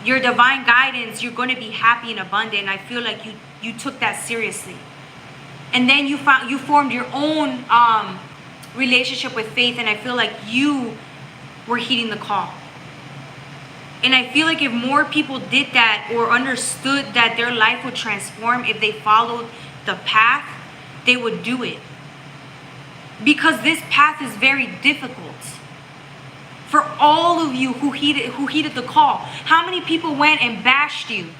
A: your divine guidance, you're going to be happy and abundant. And I feel like you took that seriously. And then you formed your own relationship with faith, and I feel like you were heeding the call. And I feel like if more people did that, or understood that their life would transform if they followed the path, they would do it. Because this path is very difficult. For all of you who heeded the call, how many people went and bashed you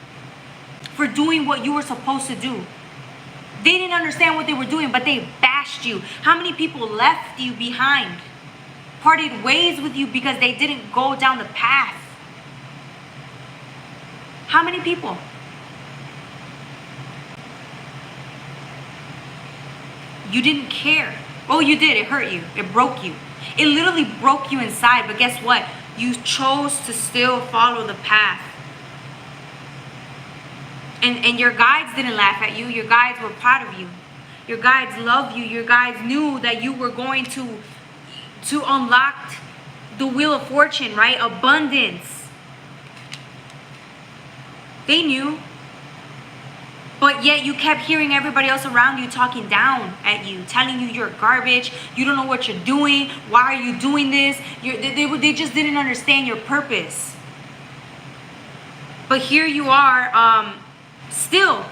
A: for doing what you were supposed to do? They didn't understand what they were doing, but they bashed you. How many people left you behind? Parted ways with you because they didn't go down the path? How many people? You didn't care. Oh, you did. It hurt you. It broke you. It literally broke you inside. But guess what? You chose to still follow the path. And your guides didn't laugh at you. Your guides were proud of you. Your guides love you. Your guides knew that you were going to to unlock the wheel of fortune, right? Abundance. They knew. But yet you kept hearing everybody else around you talking down at you, telling you you're garbage, you don't know what you're doing, why are you doing this? They just didn't understand your purpose. But here you are, still.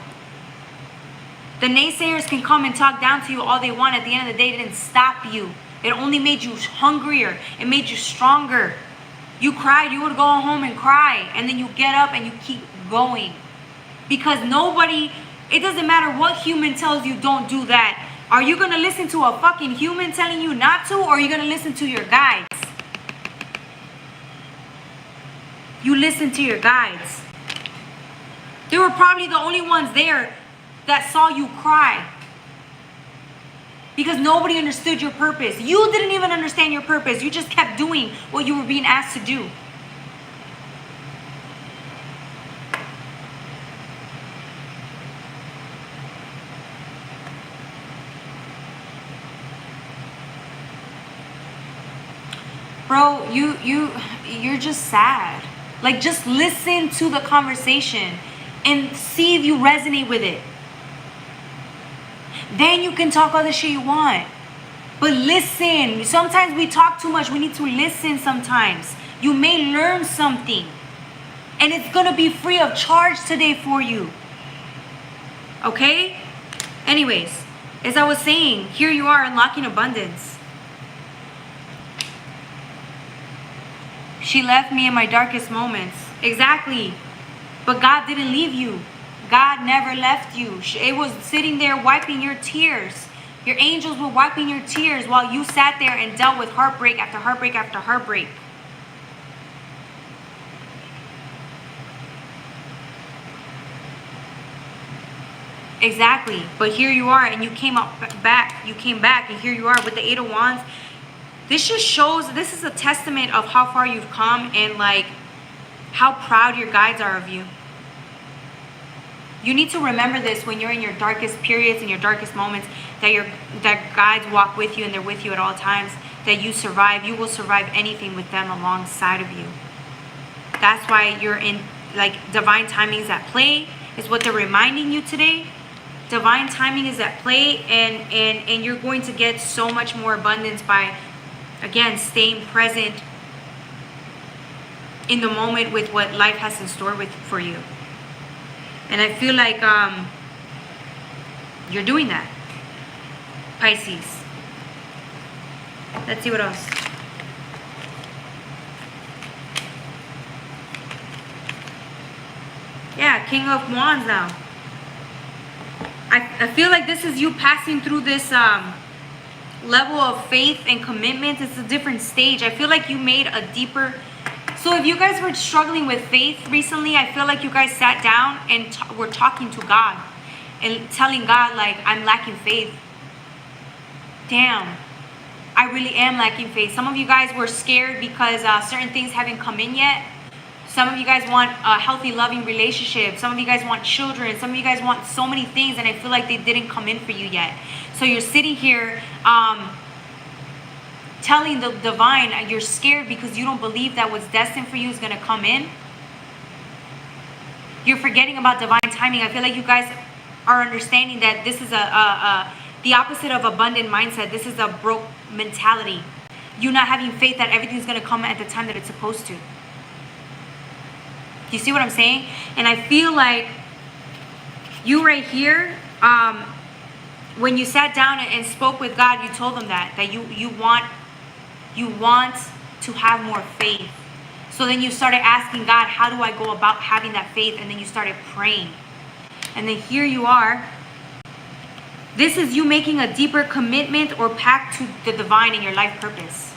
A: The naysayers can come and talk down to you all they want. At the end of the day, it didn't stop you. It only made you hungrier. It made you stronger. You cried, you would go home and cry, and then you get up and you keep going. Because nobody, it doesn't matter what human tells you don't do that. Are you going to listen to a fucking human telling you not to, or are you going to listen to your guides? You listen to your guides. They were probably the only ones there that saw you cry. Because nobody understood your purpose. You didn't even understand your purpose. You just kept doing what you were being asked to do. Bro, you're just sad. Like, just listen to the conversation and see if you resonate with it. Then you can talk all the shit you want. But listen. Sometimes we talk too much. We need to listen sometimes. You may learn something. And it's going to be free of charge today for you. Okay? Anyways, as I was saying, here you are unlocking abundance. She left me in my darkest moments. Exactly. But God didn't leave you. God never left you. It was sitting there wiping your tears. Your angels were wiping your tears while you sat there and dealt with heartbreak after heartbreak after heartbreak. Exactly. But here you are, and you came up back. You came back, and here you are with the Eight of Wands. This just shows, this is a testament of how far you've come and like how proud your guides are of you. You need to remember this when you're in your darkest periods and your darkest moments, that guides walk with you and they're with you at all times, that you survive. You will survive anything with them alongside of you. That's why you're in, like, divine timing is at play, is what they're reminding you today. Divine timing is at play, and you're going to get so much more abundance by, again, staying present in the moment with what life has in store for you. And I feel like you're doing that, Pisces. Let's see what else. Yeah, King of Wands now. I feel like this is you passing through this level of faith and commitment. It's a different stage. I feel like you made a deeper... So if you guys were struggling with faith recently, I feel like you guys sat down and were talking to God and telling God, like, I'm lacking faith. Damn, I really am lacking faith. Some of you guys were scared because certain things haven't come in yet. Some of you guys want a healthy, loving relationship. Some of you guys want children. Some of you guys want so many things, and I feel like they didn't come in for you yet. So you're sitting here telling the divine you're scared because you don't believe that what's destined for you is going to come in. You're forgetting about divine timing. I feel like you guys are understanding that this is the opposite of abundant mindset. This is a broke mentality. You not having faith that everything's going to come at the time that it's supposed to. Do you see what I'm saying? And I feel like you right here, when you sat down and spoke with God, you told him that you want to have more faith. So then you started asking God, how do I go about having that faith? And then you started praying. And then here you are. This is you making a deeper commitment or pact to the divine in your life purpose.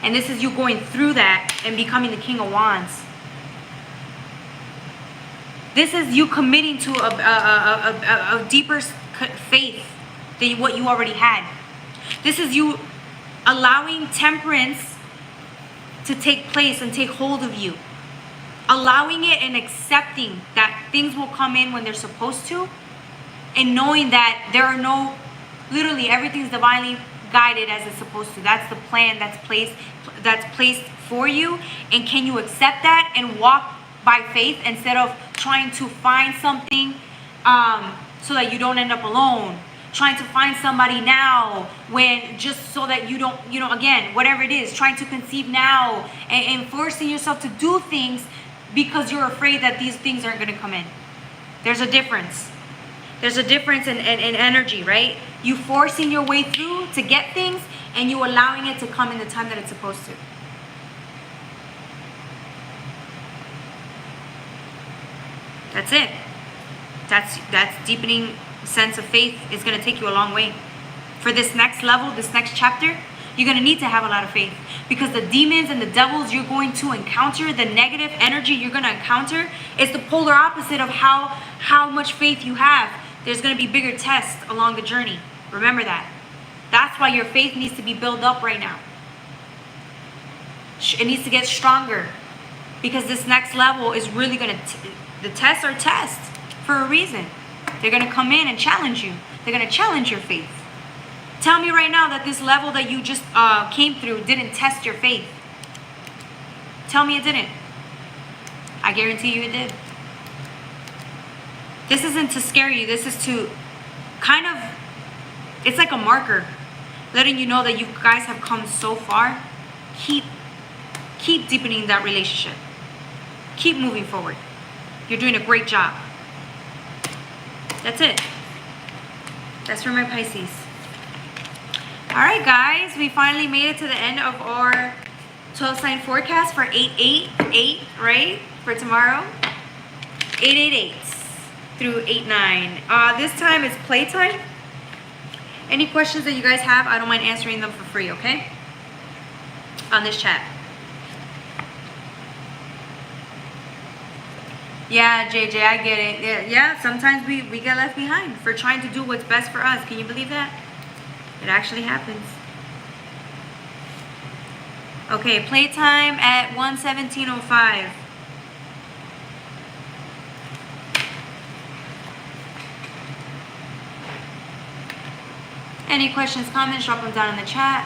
A: And this is you going through that and becoming the King of Wands. This is you committing to a deeper faith than what you already had. This is you allowing temperance to take place and take hold of you. Allowing it and accepting that things will come in when they're supposed to. And knowing that there are no, literally everything's divinely guided as it's supposed to. That's the plan that's placed for you. And can you accept that and walk by faith instead of trying to find something so that you don't end up alone? Trying to find somebody now when just so that you don't, again, whatever it is, trying to conceive now and forcing yourself to do things because you're afraid that these things aren't going to come in. There's a difference. There's a difference in energy, right? You forcing your way through to get things and you allowing it to come in the time that it's supposed to. That's it. That's deepening sense of faith is going to take you a long way. For this next level, this next chapter, you're going to need to have a lot of faith, because the demons and the devils you're going to encounter, the negative energy you're going to encounter, is the polar opposite of how much faith you have. There's going to be bigger tests along the journey. Remember that. That's why your faith needs to be built up right now. It needs to get stronger, because this next level is really going to, the tests are tests for a reason. They're going to come in and challenge you. They're going to challenge your faith. Tell me right now that this level that you just came through didn't test your faith. Tell me it didn't. I guarantee you it did. This isn't to scare you. This is to kind of, it's like a marker, letting you know that you guys have come so far. Keep deepening that relationship. Keep moving forward. You're doing a great job. That's it. That's for my Pisces. All right, guys, we finally made it to the end of our 12 sign forecast for 888, right? For tomorrow. 888 through 89. This time it's playtime. Any questions that you guys have, I don't mind answering them for free, okay? On this chat. Yeah, JJ, I get it. Yeah, sometimes we get left behind for trying to do what's best for us. Can you believe that? It actually happens. Okay, playtime at 1:17:05. Any questions, comments, drop them down in the chat.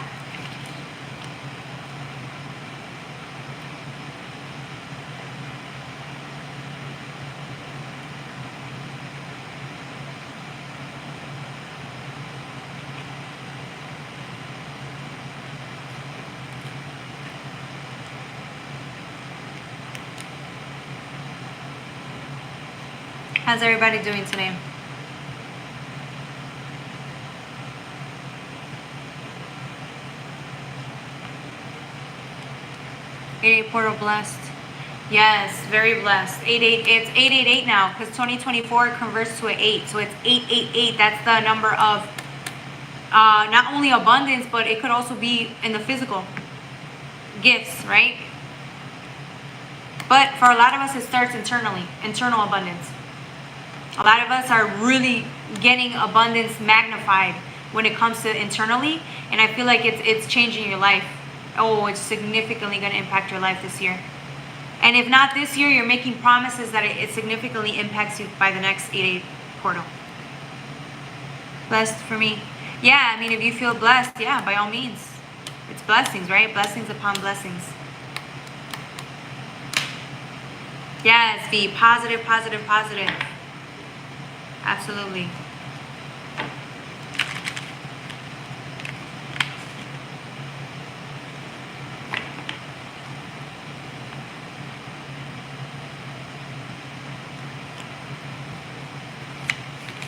A: How's everybody doing today? Portal blessed. Yes, very blessed. 88. It's 888 now because 2024 converts to an 8, so it's 888. That's the number of not only abundance, but it could also be in the physical gifts, right? But for a lot of us, it starts internally, internal abundance. A lot of us are really getting abundance magnified when it comes to internally, and I feel like it's changing your life. Oh, it's significantly going to impact your life this year. And if not this year, you're making promises that it significantly impacts you by the next 8-8 portal. Blessed for me. Yeah, I mean, if you feel blessed, yeah, by all means. It's blessings, right? Blessings upon blessings. Yes, be positive, positive, positive. Absolutely.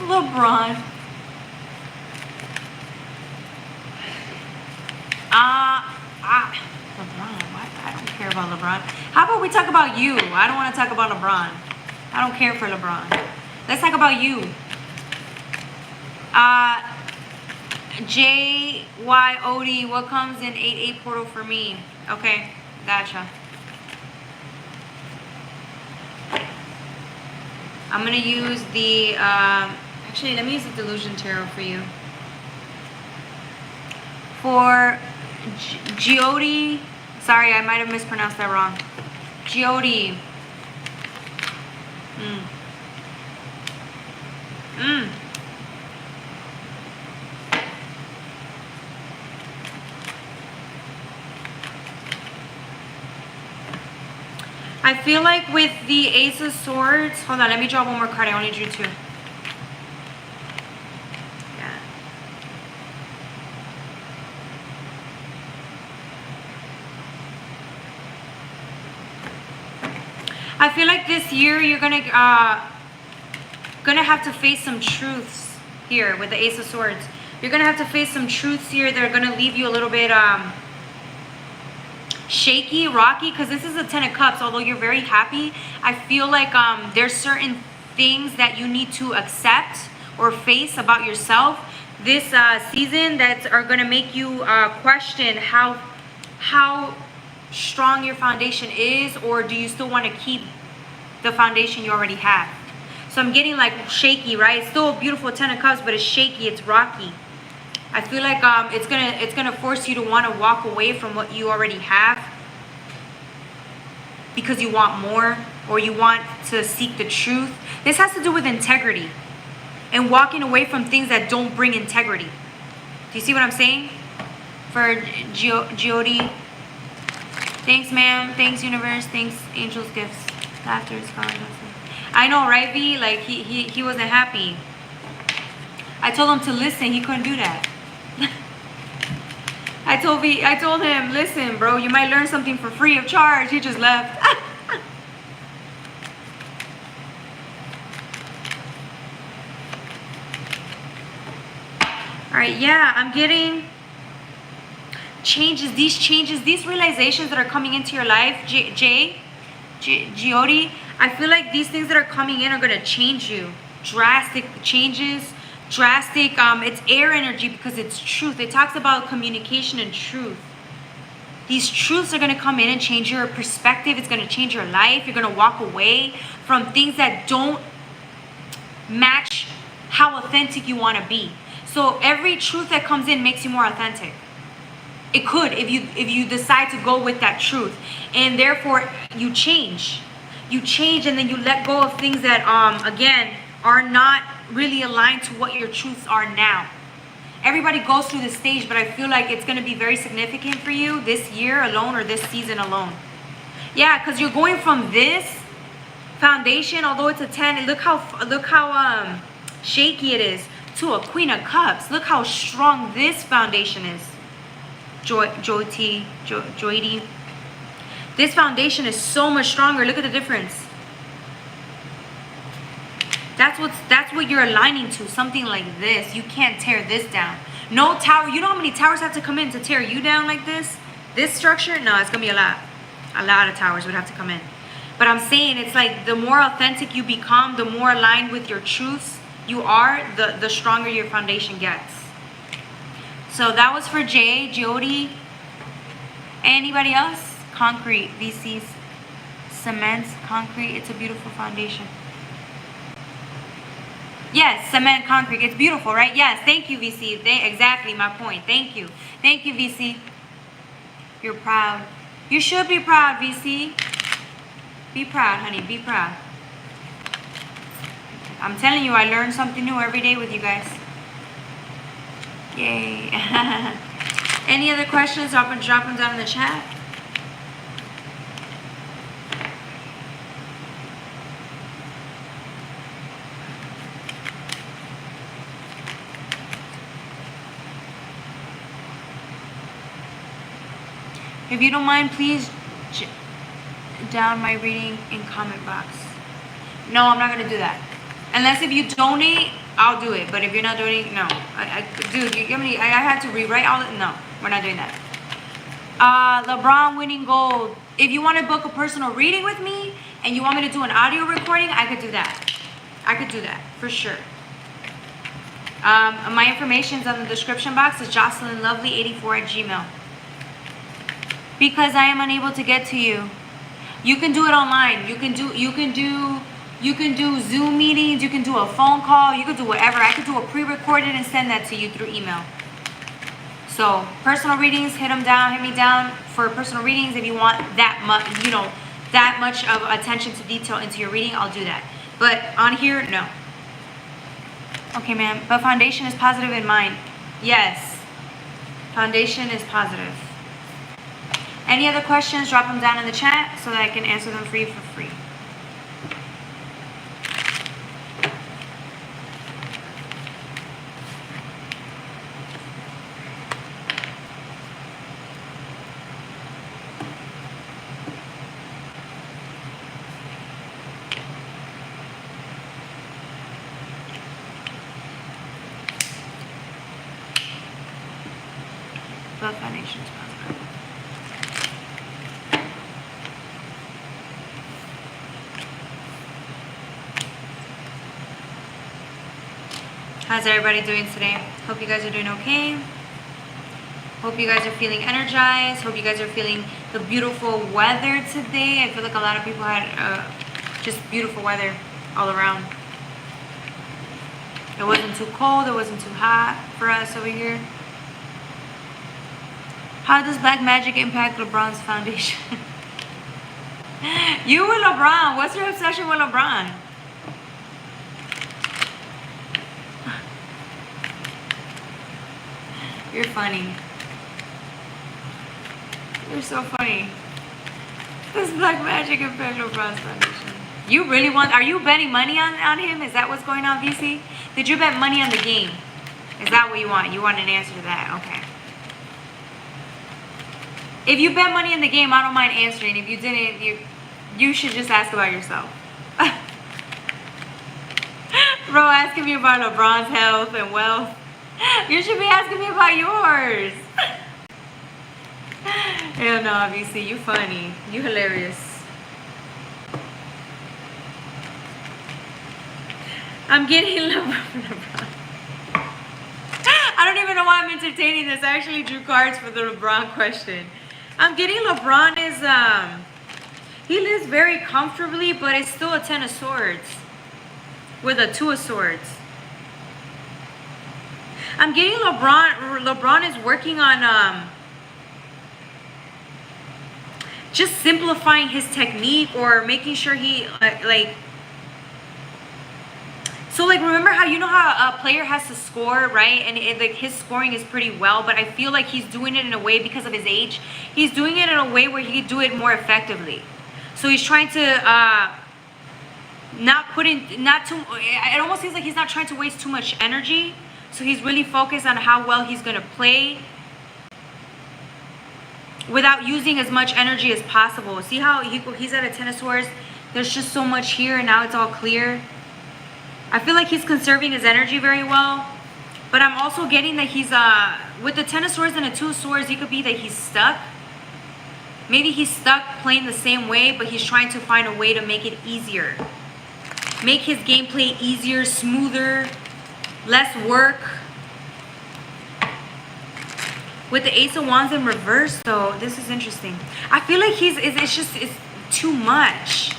A: LeBron. LeBron. What? I don't care about LeBron. How about we talk about you? I don't want to talk about LeBron. I don't care for LeBron. Let's talk about you. JYOD, what comes in 8-8 portal for me? Okay, gotcha. I'm going to use the, actually, let me use the Delusion Tarot for you. For Geody, sorry, I might have mispronounced that wrong. Geody. I feel like with the Ace of Swords, hold on, let me draw one more card. I only drew 2. Yeah. I feel like this year you're gonna have to face some truths here with the Ace of Swords. You're gonna have to face some truths here that are gonna leave you a little bit shaky, rocky, because this is a 10 of Cups. Although you're very happy, I feel like there's certain things that you need to accept or face about yourself this season that are going to make you question how strong your foundation is, or do you still want to keep the foundation you already have. So I'm getting like shaky, right? It's still a beautiful 10 of Cups, but it's shaky, it's rocky. I feel like it's gonna force you to want to walk away from what you already have because you want more, or you want to seek the truth. This has to do with integrity and walking away from things that don't bring integrity. Do you see what I'm saying? For Jyoti, thanks, ma'am. Thanks, universe. Thanks, angels, gifts. Laughter is fun. I know, right, V? Like he wasn't happy. I told him to listen. He couldn't do that. I told him, listen, bro, you might learn something for free of charge. He just left. All right, yeah, I'm getting changes, these realizations that are coming into your life, Jyoti. I feel like these things that are coming in are going to change you. Drastic changes. Drastic, it's air energy because it's truth. It talks about communication and truth. These truths are going to come in and change your perspective. It's going to change your life. You're going to walk away from things that don't match how authentic you want to be. So every truth that comes in makes you more authentic. It could if you decide to go with that truth, and therefore you change. You change, and then you let go of things that again are not really aligned to what your truths are now. Everybody goes through this stage, but I feel like it's going to be very significant for you this year alone, or this season alone. Yeah, because you're going from this foundation, although it's a 10, look how shaky it is, to a Queen of Cups. Look how strong this foundation is. Jyoti. This foundation is so much stronger. Look at the difference. That's what you're aligning to, something like this. You can't tear this down. No tower. You know how many towers have to come in to tear you down like this? This structure? No, it's going to be a lot. A lot of towers would have to come in. But I'm saying it's like the more authentic you become, the more aligned with your truths you are, the stronger your foundation gets. So that was for Jyoti. Anybody else? Concrete, VCs, cement, concrete. It's a beautiful foundation. Yes, cement, concrete. It's beautiful, right? Yes, thank you, VC. Exactly my point. Thank you. Thank you, VC. You're proud. You should be proud, VC. Be proud, honey. Be proud. I'm telling you, I learn something new every day with you guys. Yay. Any other questions? Drop them down in the chat. If you don't mind, please down my reading in comment box. No, I'm not going to do that. Unless if you donate, I'll do it. But if you're not donating, no. Dude, you give me, I had to rewrite all it. No, we're not doing that. LeBron winning gold. If you want to book a personal reading with me and you want me to do an audio recording, I could do that. I could do that for sure. My information is on the description box. It's JocelynLovely84@gmail.com. Because I am unable to get to you. You can do it online. You can do Zoom meetings. You can do a phone call. You can do whatever. I could do a pre-recorded and send that to you through email. So personal readings, hit me down for personal readings. If you want that much, that much of attention to detail into your reading, I'll do that. But on here, no. Okay, ma'am. But foundation is positive in mind. Yes. Foundation is positive. Any other questions, drop them down in the chat so that I can answer them for you for free. Both foundations. How's everybody doing today? Hope you guys are doing okay. Hope you guys are feeling energized. Hope you guys are feeling the beautiful weather today. I feel like a lot of people had just beautiful weather all around. It wasn't too cold. It wasn't too hot for us over here. How does black magic impact LeBron's foundation? You with LeBron. What's your obsession with LeBron? You're funny. You're so funny. Does black magic impact LeBron's foundation? You really want... Are you betting money on him? Is that what's going on, VC? Did you bet money on the game? Is that what you want? You want an answer to that? Okay. If you bet money in the game, I don't mind answering. If you didn't, you should just ask about yourself. Bro, asking me about LeBron's health and wealth. You should be asking me about yours. Hell no, VC, you funny. You hilarious. I'm getting LeBron. I don't even know why I'm entertaining this. I actually drew cards for the LeBron question. I'm getting LeBron is, he lives very comfortably, but it's still a 10 of swords with a 2 of swords. I'm getting LeBron is working on just simplifying his technique or making sure he so like remember how you know how a player has to score, right? And like his scoring is pretty well, but I feel like he's doing it in a way because of his age. He's doing it in a way where he can do it more effectively. So he's trying to it almost seems like he's not trying to waste too much energy. So he's really focused on how well he's going to play without using as much energy as possible. See how he's at a 10 of swords? There's just so much here and now it's all clear. I feel like he's conserving his energy very well. But I'm also getting that he's, with the 10 of swords and a 2 of swords, it could be that he's stuck. Maybe he's stuck playing the same way, but he's trying to find a way to make it easier. Make his gameplay easier, smoother, less work. With the Ace of Wands in reverse, though, this is interesting. I feel like it's too much.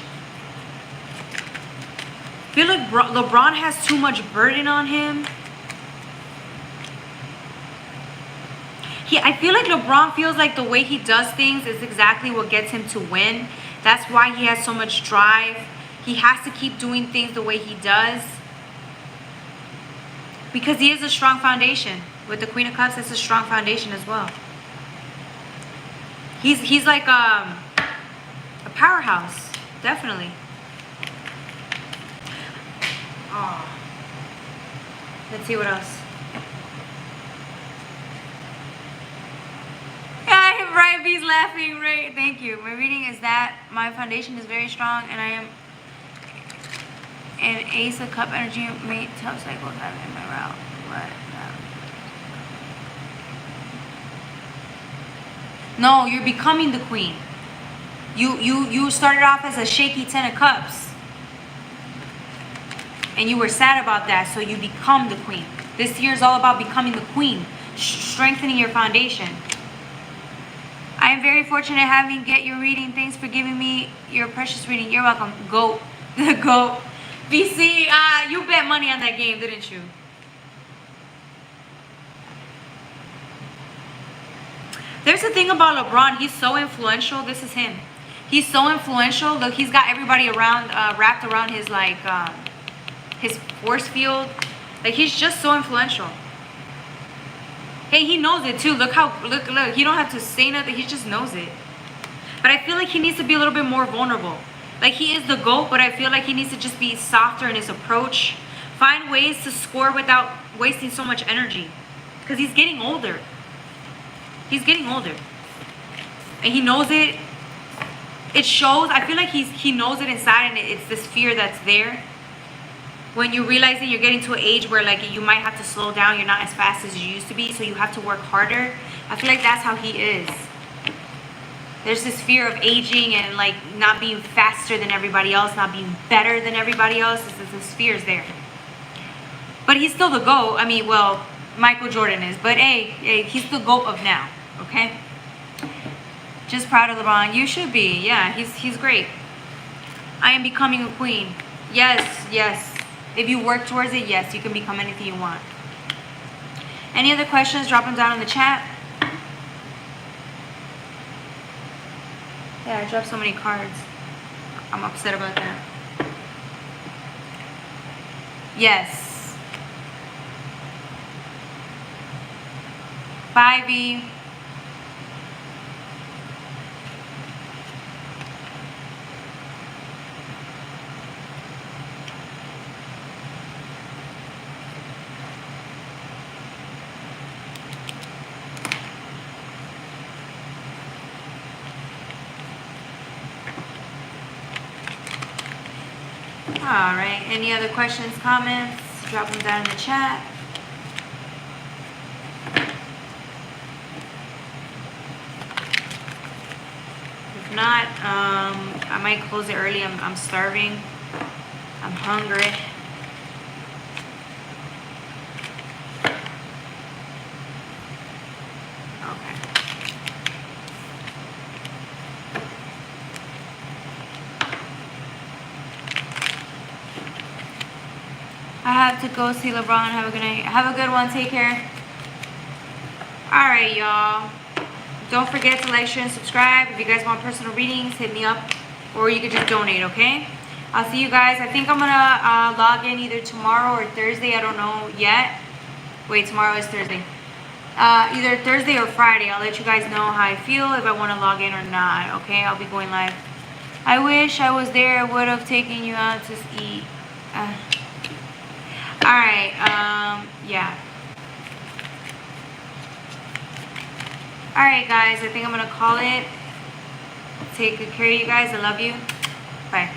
A: I feel like LeBron has too much burden on him. I feel like LeBron feels like the way he does things is exactly what gets him to win. That's why he has so much drive. He has to keep doing things the way he does. Because he is a strong foundation. With the Queen of Cups, it's a strong foundation as well. He's like a powerhouse. Definitely. Oh. Let's see what else. Yeah, right, B's laughing, right? Thank you. My reading is that my foundation is very strong and I am an Ace of Cup energy made tough cycles I'm in my route. But no, you're becoming the queen. You started off as a shaky 10 of Cups. And you were sad about that, so you become the queen. This year is all about becoming the queen, strengthening your foundation. I am very fortunate having get your reading. Thanks for giving me your precious reading. You're welcome. Goat. The goat. VC, you bet money on that game, didn't you? There's the thing about LeBron. He's so influential. This is him. He's so influential. Look, he's got everybody around, wrapped around his, like, his force field. Like, he's just so influential. Hey, he knows it too. Look, he don't have to say nothing. He just knows it. But I feel like he needs to be a little bit more vulnerable. Like, he is the GOAT, but I feel like he needs to just be softer in his approach. Find ways to score without wasting so much energy. Because he's getting older. He's getting older. And he knows it. It shows. I feel like he knows it inside, and it's this fear that's there. When you realize that you're getting to an age where, like, you might have to slow down. You're not as fast as you used to be, so you have to work harder. I feel like that's how he is. There's this fear of aging and, like, not being faster than everybody else, not being better than everybody else. This fear is there. But he's still the GOAT. I mean, well, Michael Jordan is. But, hey, he's the GOAT of now, okay? Just proud of LeBron. You should be. Yeah, he's great. I am becoming a queen. Yes, yes. If you work towards it, yes, you can become anything you want. Any other questions? Drop them down in the chat. Yeah, I dropped so many cards. I'm upset about that. Yes. Bye, V. Alright, any other questions, comments? Drop them down in the chat. If not, I might close it early. I'm starving. I'm hungry. I have to go see LeBron. Have a good night. Have a good one. Take care. Alright, y'all. Don't forget to like, share, and subscribe. If you guys want personal readings, hit me up. Or you could just donate, okay? I'll see you guys. I think I'm going to log in either tomorrow or Thursday. I don't know yet. Wait, tomorrow is Thursday. Either Thursday or Friday. I'll let you guys know how I feel, if I want to log in or not, okay? I'll be going live. I wish I was there. I would have taken you out to eat. Alright, yeah. Alright, guys, I think I'm going to call it. Take good care of you guys. I love you. Bye.